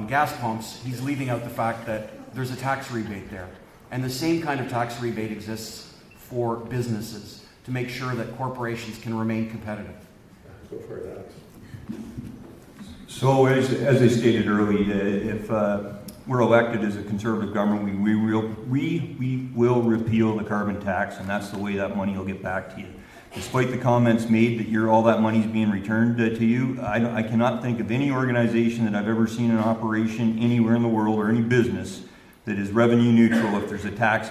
gas pumps, he's leaving out the fact that there's a tax rebate there. And the same kind of tax rebate exists for businesses to make sure that corporations can remain competitive. Go for that. So as I stated earlier, if we're elected as a Conservative government, we will repeal the carbon tax, and that's the way that money will get back to you. Despite the comments made that all that money is being returned to you, I cannot think of any organization that I've ever seen in operation anywhere in the world or any business that is revenue neutral if there's a tax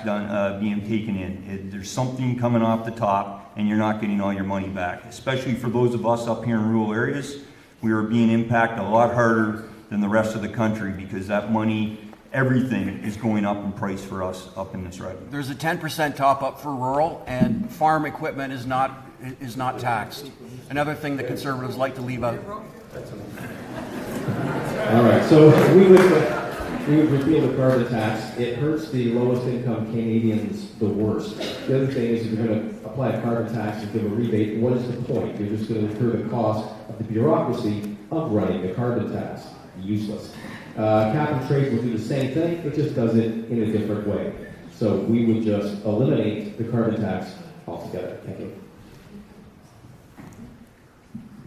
being taken in. There's something coming off the top and you're not getting all your money back. Especially for those of us up here in rural areas, we are being impacted a lot harder than the rest of the country because that money, everything is going up in price for us up in this revenue. There's a 10% top up for rural, and farm equipment is not taxed. Another thing that Conservatives like to leave out. All right, so we would repeal the carbon tax. It hurts the lowest income Canadians the worst. The other thing is if you're going to apply a carbon tax and give a rebate, what is the point? You're just going to incur the cost of the bureaucracy of running the carbon tax. Useless. Cap and trade will do the same thing, it just does it in a different way. So we would just eliminate the carbon tax altogether. Thank you.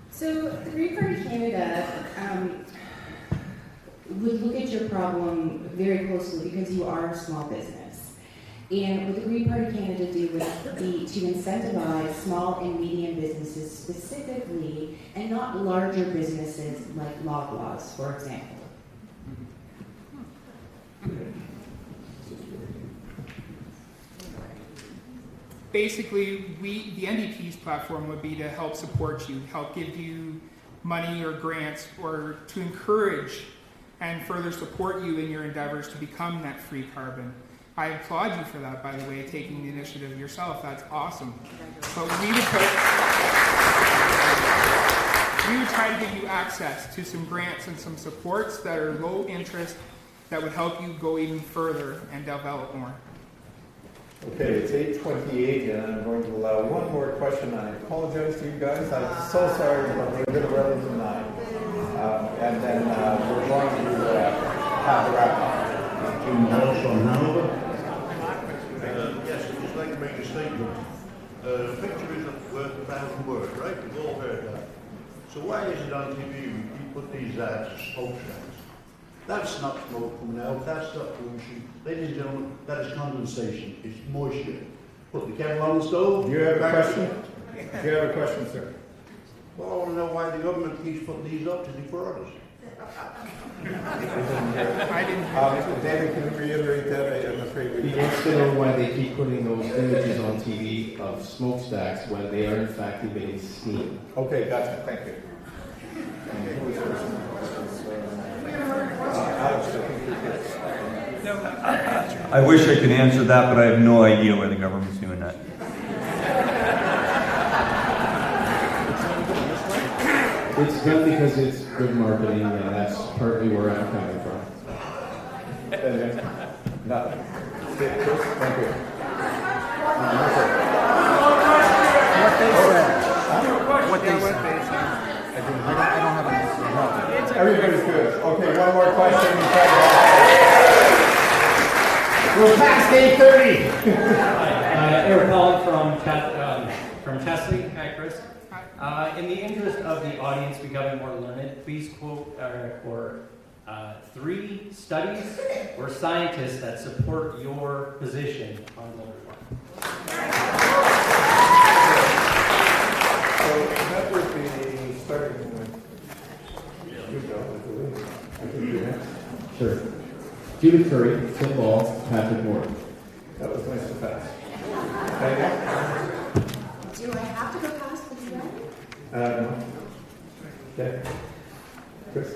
So the Green Party Canada would look at your problem very closely because you are a small business. And what the Green Party Canada do would be to incentivize small and medium businesses specifically, and not larger businesses like Loblaws, for example. Basically, the NDP's platform would be to help support you, help give you money or grants, or to encourage and further support you in your endeavors to become net free carbon. I applaud you for that, by the way, taking the initiative yourself. That's awesome. But we would try to give you access to some grants and some supports that are low interest that would help you go even further and develop more. Okay, it's 8:28, and I'm going to allow one more question. I apologize to you guys. I'm so sorry, but we're going to run into 9. And then we're going to have the wrap-up. Jim Walsh from Hanover. Yes, I'd just like to make a statement. A picture isn't worth 1,000 words, right? We've all heard that. So why is it on TV we put these ads as smoke shacks? That's not smoke coming out, that's not pollution. Ladies and gentlemen, that is condensation, it's moisture. Put the kettle on the stove. Do you have a question? Do you have a question, sir? Well, I want to know why the government keeps putting these up to defraud us. David, can you reiterate that? I'm afraid we He wants to know why they keep putting those images on TV of smokestacks when they are in fact emitting steam. Okay, gotcha. Thank you. And who was first? Alex, I think you're first. I wish I could answer that, but I have no idea why the government's doing that. It's done because it's good marketing, and that's partly where I'm coming from. Nothing. Chris, thank you. What they said. I don't have an answer. Everybody's good. Okay, one more question. We're past 8:30. Eric Collin from Chesley. Hi, Chris. In the interest of the audience becoming more learned, please quote or 3 studies or scientists that support your position on global warming. So that would be starting with you go. I can do that. Sure. Judith Curry, Tim Ball, Patrick Moore. That was nice to pass. Do I have to go past the one? No. Okay. Chris?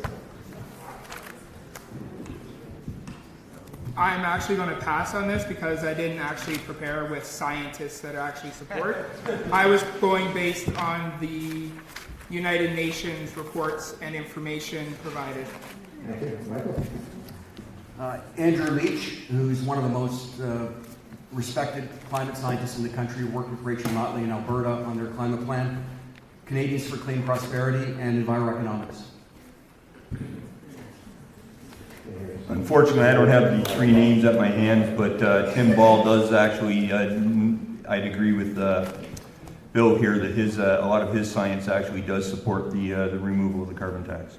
I'm actually going to pass on this because I didn't actually prepare with scientists that actually support. I was going based on the United Nations reports and information provided. Thank you. Michael? Andrew Leach, who's one of the most respected climate scientists in the country, worked with Rachel Notley in Alberta on their climate plan, Canadians for Clean Prosperity, and Enviroeconomics. Unfortunately, I don't have the 3 names at my hands, but Tim Ball does actually, I'd agree with Bill here that his a lot of his science actually does support the removal of the carbon tax.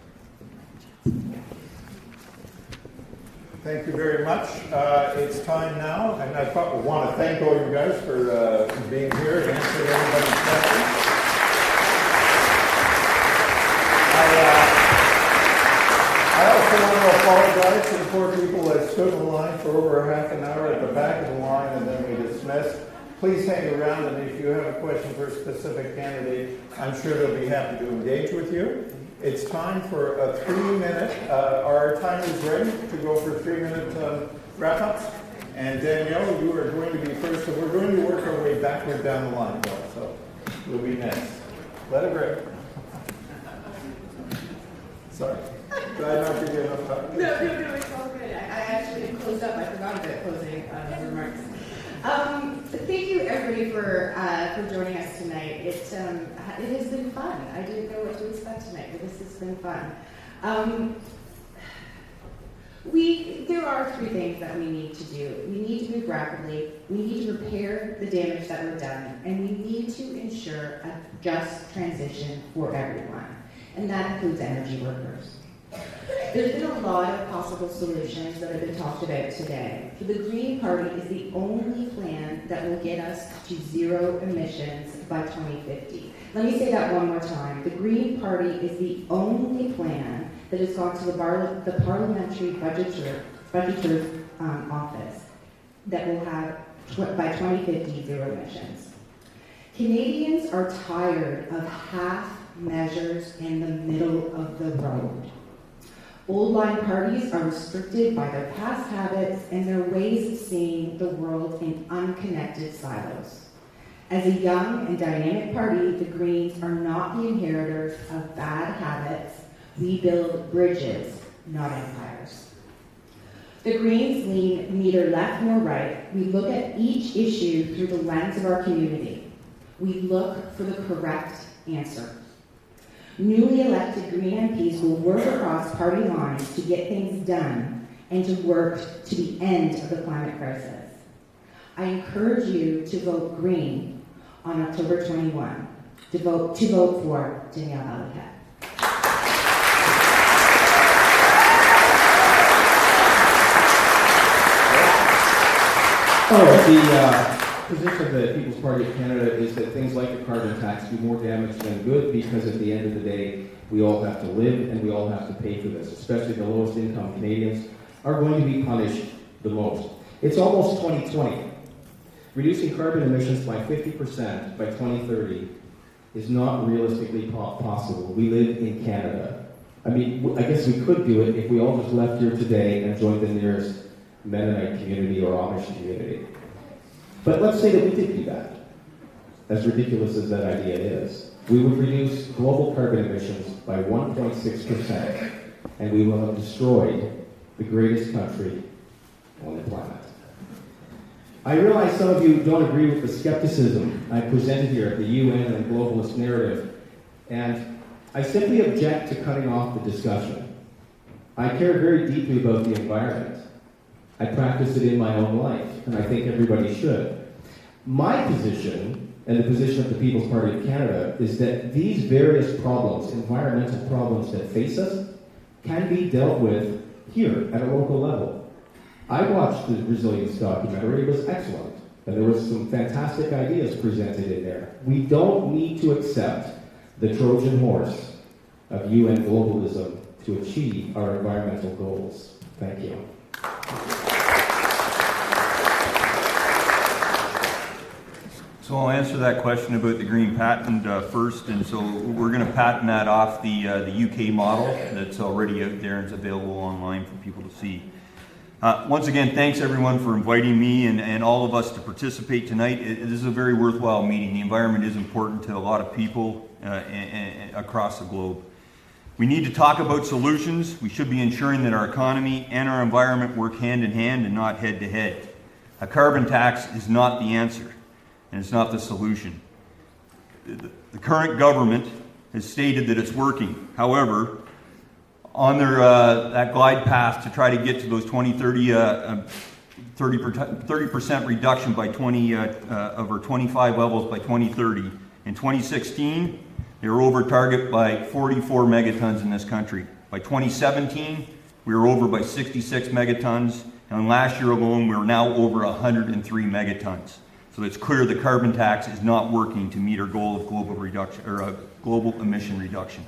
Thank you very much. It's time now, and I want to thank all you guys for being here and answering everybody's questions. I also want to apologize to the poor people that stood in line for over half an hour at the back of the line and then we dismissed. Please hang around, and if you have a question for a specific candidate, I'm sure they'll be happy to engage with you. It's time for a 3-minute, our timers ready to go for 3-minute wrap-ups. And Danielle, you are going to be first, so we're going to work our way backward down the line, though, so we'll be next. Let it rip. Sorry. Did I not give you enough time? No, it's all good. I actually closed up. I forgot about closing remarks. Thank you, everybody, for joining us tonight. It has been fun. I didn't know what to expect tonight, but this has been fun. There are 3 things that we need to do. We need to move rapidly. We need to repair the damage that we're done, and we need to ensure a just transition for everyone, and that includes energy workers. There's been a lot of possible solutions that have been talked about today. The Green Party is the only plan that will get us to 0 emissions by 2050. Let me say that one more time. The Green Party is the only plan that has gone to the parliamentary budgeter's office that will have, by 2050, 0 emissions. Canadians are tired of half measures in the middle of the road. Old line parties are restricted by their past habits and their ways of seeing the world in unconnected silos. As a young and dynamic party, the Greens are not the inheritors of bad habits. We build bridges, not empires. The Greens lean neither left nor right. We look at each issue through the lens of our community. We look for the correct answer. Newly elected Green MPs will work across party lines to get things done and to work to the end of the climate crisis. I encourage you to vote Green on October 21, to vote for Danielle Valiquette. The position of the People's Party of Canada is that things like the carbon tax do more damage than good, because at the end of the day, we all have to live and we all have to pay for this, especially the lowest income Canadians are going to be punished the most. It's almost 2020. Reducing carbon emissions by 50% by 2030 is not realistically possible. We live in Canada. I mean, I guess we could do it if we all just left here today and joined the nearest Mennonite community or Amish community. But let's say that we did do that. As ridiculous as that idea is, we would reduce global carbon emissions by 1.6%, and we will have destroyed the greatest country on the planet. I realize some of you don't agree with the skepticism I presented here of the UN and globalist narrative, and I simply object to cutting off the discussion. I care very deeply about the environment. I practice it in my own life, and I think everybody should. My position, and the position of the People's Party of Canada, is that these various problems, environmental problems that face us, can be dealt with here at a local level. I watched the resilience documentary. It was excellent, and there was some fantastic ideas presented in there. We don't need to accept the Trojan horse of UN globalism to achieve our environmental goals. Thank you. So I'll answer that question about the green patent first, and so we're going to patent that off the UK model that's already out there and is available online for people to see. Once again, thanks everyone for inviting me and all of us to participate tonight. This is a very worthwhile meeting. The environment is important to a lot of people across the globe. We need to talk about solutions. We should be ensuring that our economy and our environment work hand in hand and not head to head. A carbon tax is not the answer, and it's not the solution. The current government has stated that it's working. However, on their that glide path to try to get to those 30% reduction by 25 levels by 2030. In 2016, they were over target by 44 megatons in this country. By 2017, we were over by 66 megatons, and last year alone, we were now over 103 megatons. So it's clear the carbon tax is not working to meet our goal of global reduction or global emission reduction.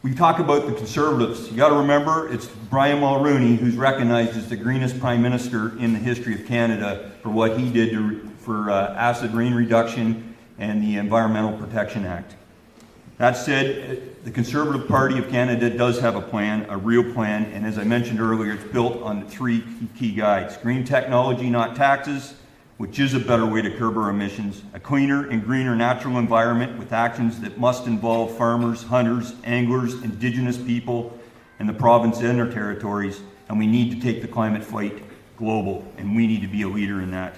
We talk about the Conservatives. You got to remember, it's Brian Mulroney who's recognized as the greenest Prime Minister in the history of Canada for what he did for acid rain reduction and the Environmental Protection Act. That said, the Conservative Party of Canada does have a plan, a real plan, and as I mentioned earlier, it's built on 3 key guides. Green technology, not taxes, which is a better way to curb our emissions. A cleaner and greener natural environment with actions that must involve farmers, hunters, anglers, Indigenous people in the province and their territories, and we need to take the climate fight global, and we need to be a leader in that.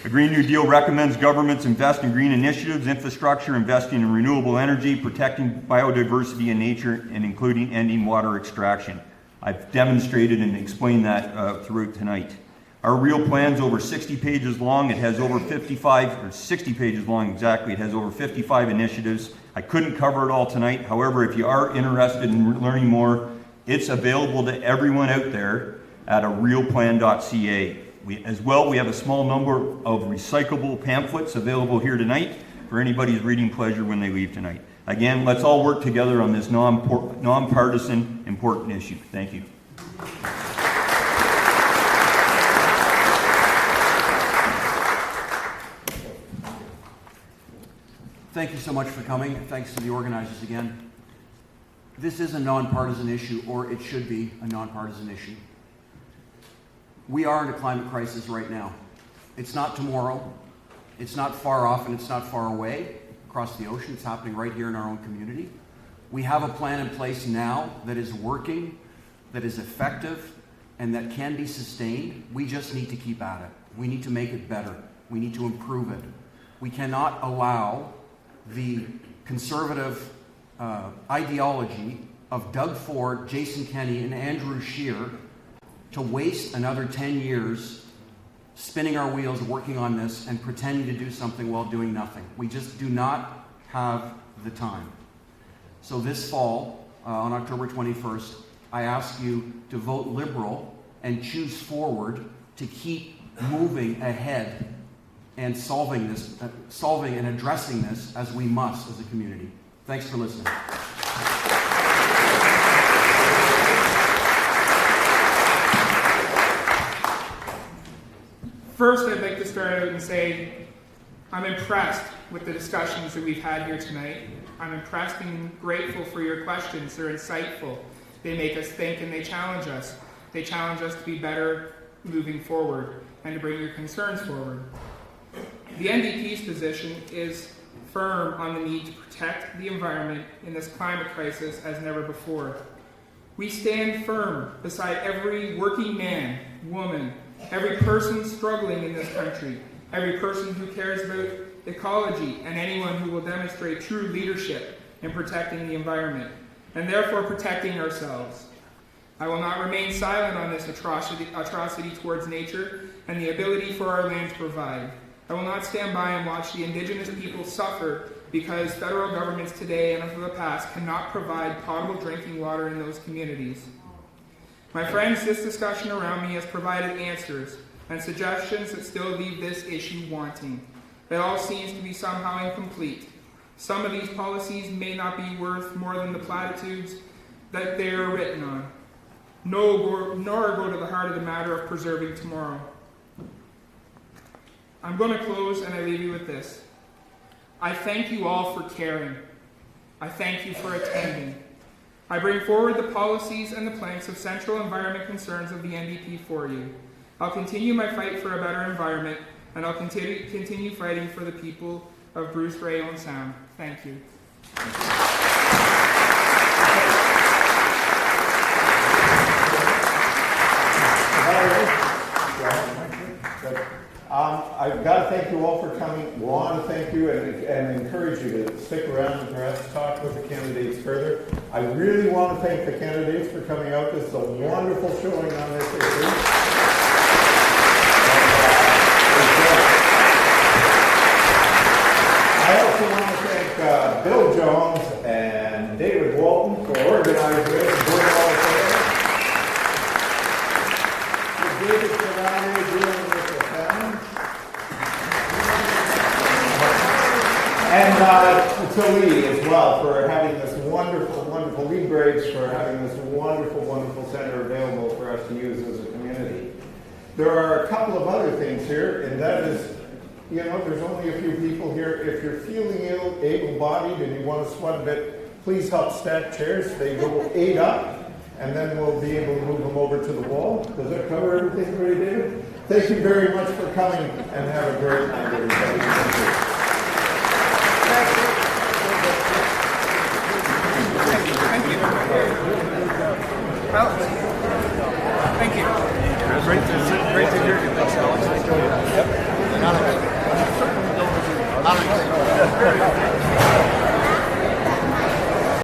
A Green New Deal recommends governments invest in green initiatives, infrastructure, investing in renewable energy, protecting biodiversity and nature, and including ending water extraction. I've demonstrated and explained that throughout tonight. Our real plan's over 60 pages long. It has over 60 pages long exactly. It has over 55 initiatives. I couldn't cover it all tonight. However, if you are interested in learning more, it's available to everyone out there at arealplan.ca. We have a small number of recyclable pamphlets available here tonight for anybody's reading pleasure when they leave tonight. Again, let's all work together on this nonpartisan, important issue. Thank you. Thank you so much for coming. Thanks to the organizers again. This is a nonpartisan issue, or it should be a nonpartisan issue. We are in a climate crisis right now. It's not tomorrow. It's not far off, and it's not far away across the ocean. It's happening right here in our own community. We have a plan in place now that is working, that is effective, and that can be sustained. We just need to keep at it. We need to make it better. We need to improve it. We cannot allow the conservative ideology of Doug Ford, Jason Kenney, and Andrew Scheer to waste another 10 years spinning our wheels working on this and pretending to do something while doing nothing. We just do not have the time. So this fall, on October 21st, I ask you to vote Liberal and choose Forward to keep moving ahead and solving and addressing this as we must as a community. Thanks for listening. First, I'd like to start out and say I'm impressed with the discussions that we've had here tonight. I'm impressed and grateful for your questions. They're insightful. They make us think and they challenge us. They challenge us to be better moving forward and to bring your concerns forward. The NDP's position is firm on the need to protect the environment in this climate crisis as never before. We stand firm beside every working man, woman, every person struggling in this country, every person who cares about ecology, and anyone who will demonstrate true leadership in protecting the environment, and therefore protecting ourselves. I will not remain silent on this atrocity towards nature and the ability for our land to provide. I will not stand by and watch the Indigenous people suffer because federal governments today and for the past cannot provide potable drinking water in those communities. My friends, this discussion around me has provided answers and suggestions that still leave this issue wanting. It all seems to be somehow incomplete. Some of these policies may not be worth more than the platitudes that they are written on, nor go to the heart of the matter of preserving tomorrow. I'm going to close and I leave you with this. I thank you all for caring. I thank you for attending. I bring forward the policies and the planks of central environment concerns of the NDP for you. I'll continue my fight for a better environment, and I'll continue fighting for the people of Bruce Grey Owen Sound. Thank you. I've got to thank you all for coming. Want to thank you and encourage you to stick around and perhaps talk with the candidates further. I really want to thank the candidates for coming out. This is a wonderful showing on this issue. I also want to thank Bill Jones and David Walton for organizing this and doing all the things. David Ferrari dealing with the family. And to Lee as well for having this wonderful, wonderful Lee Briggs for having this wonderful, wonderful center available for us to use as a community. There are a couple of other things here, and that is, you know, there's only a few people here. If you're feeling ill, able-bodied, and you want to sweat a bit, please help stack chairs. They go 8 up, and then we'll be able to move them over to the wall. Does that cover everything, David? Thank you very much for coming, and have a great night, everybody. Thank you.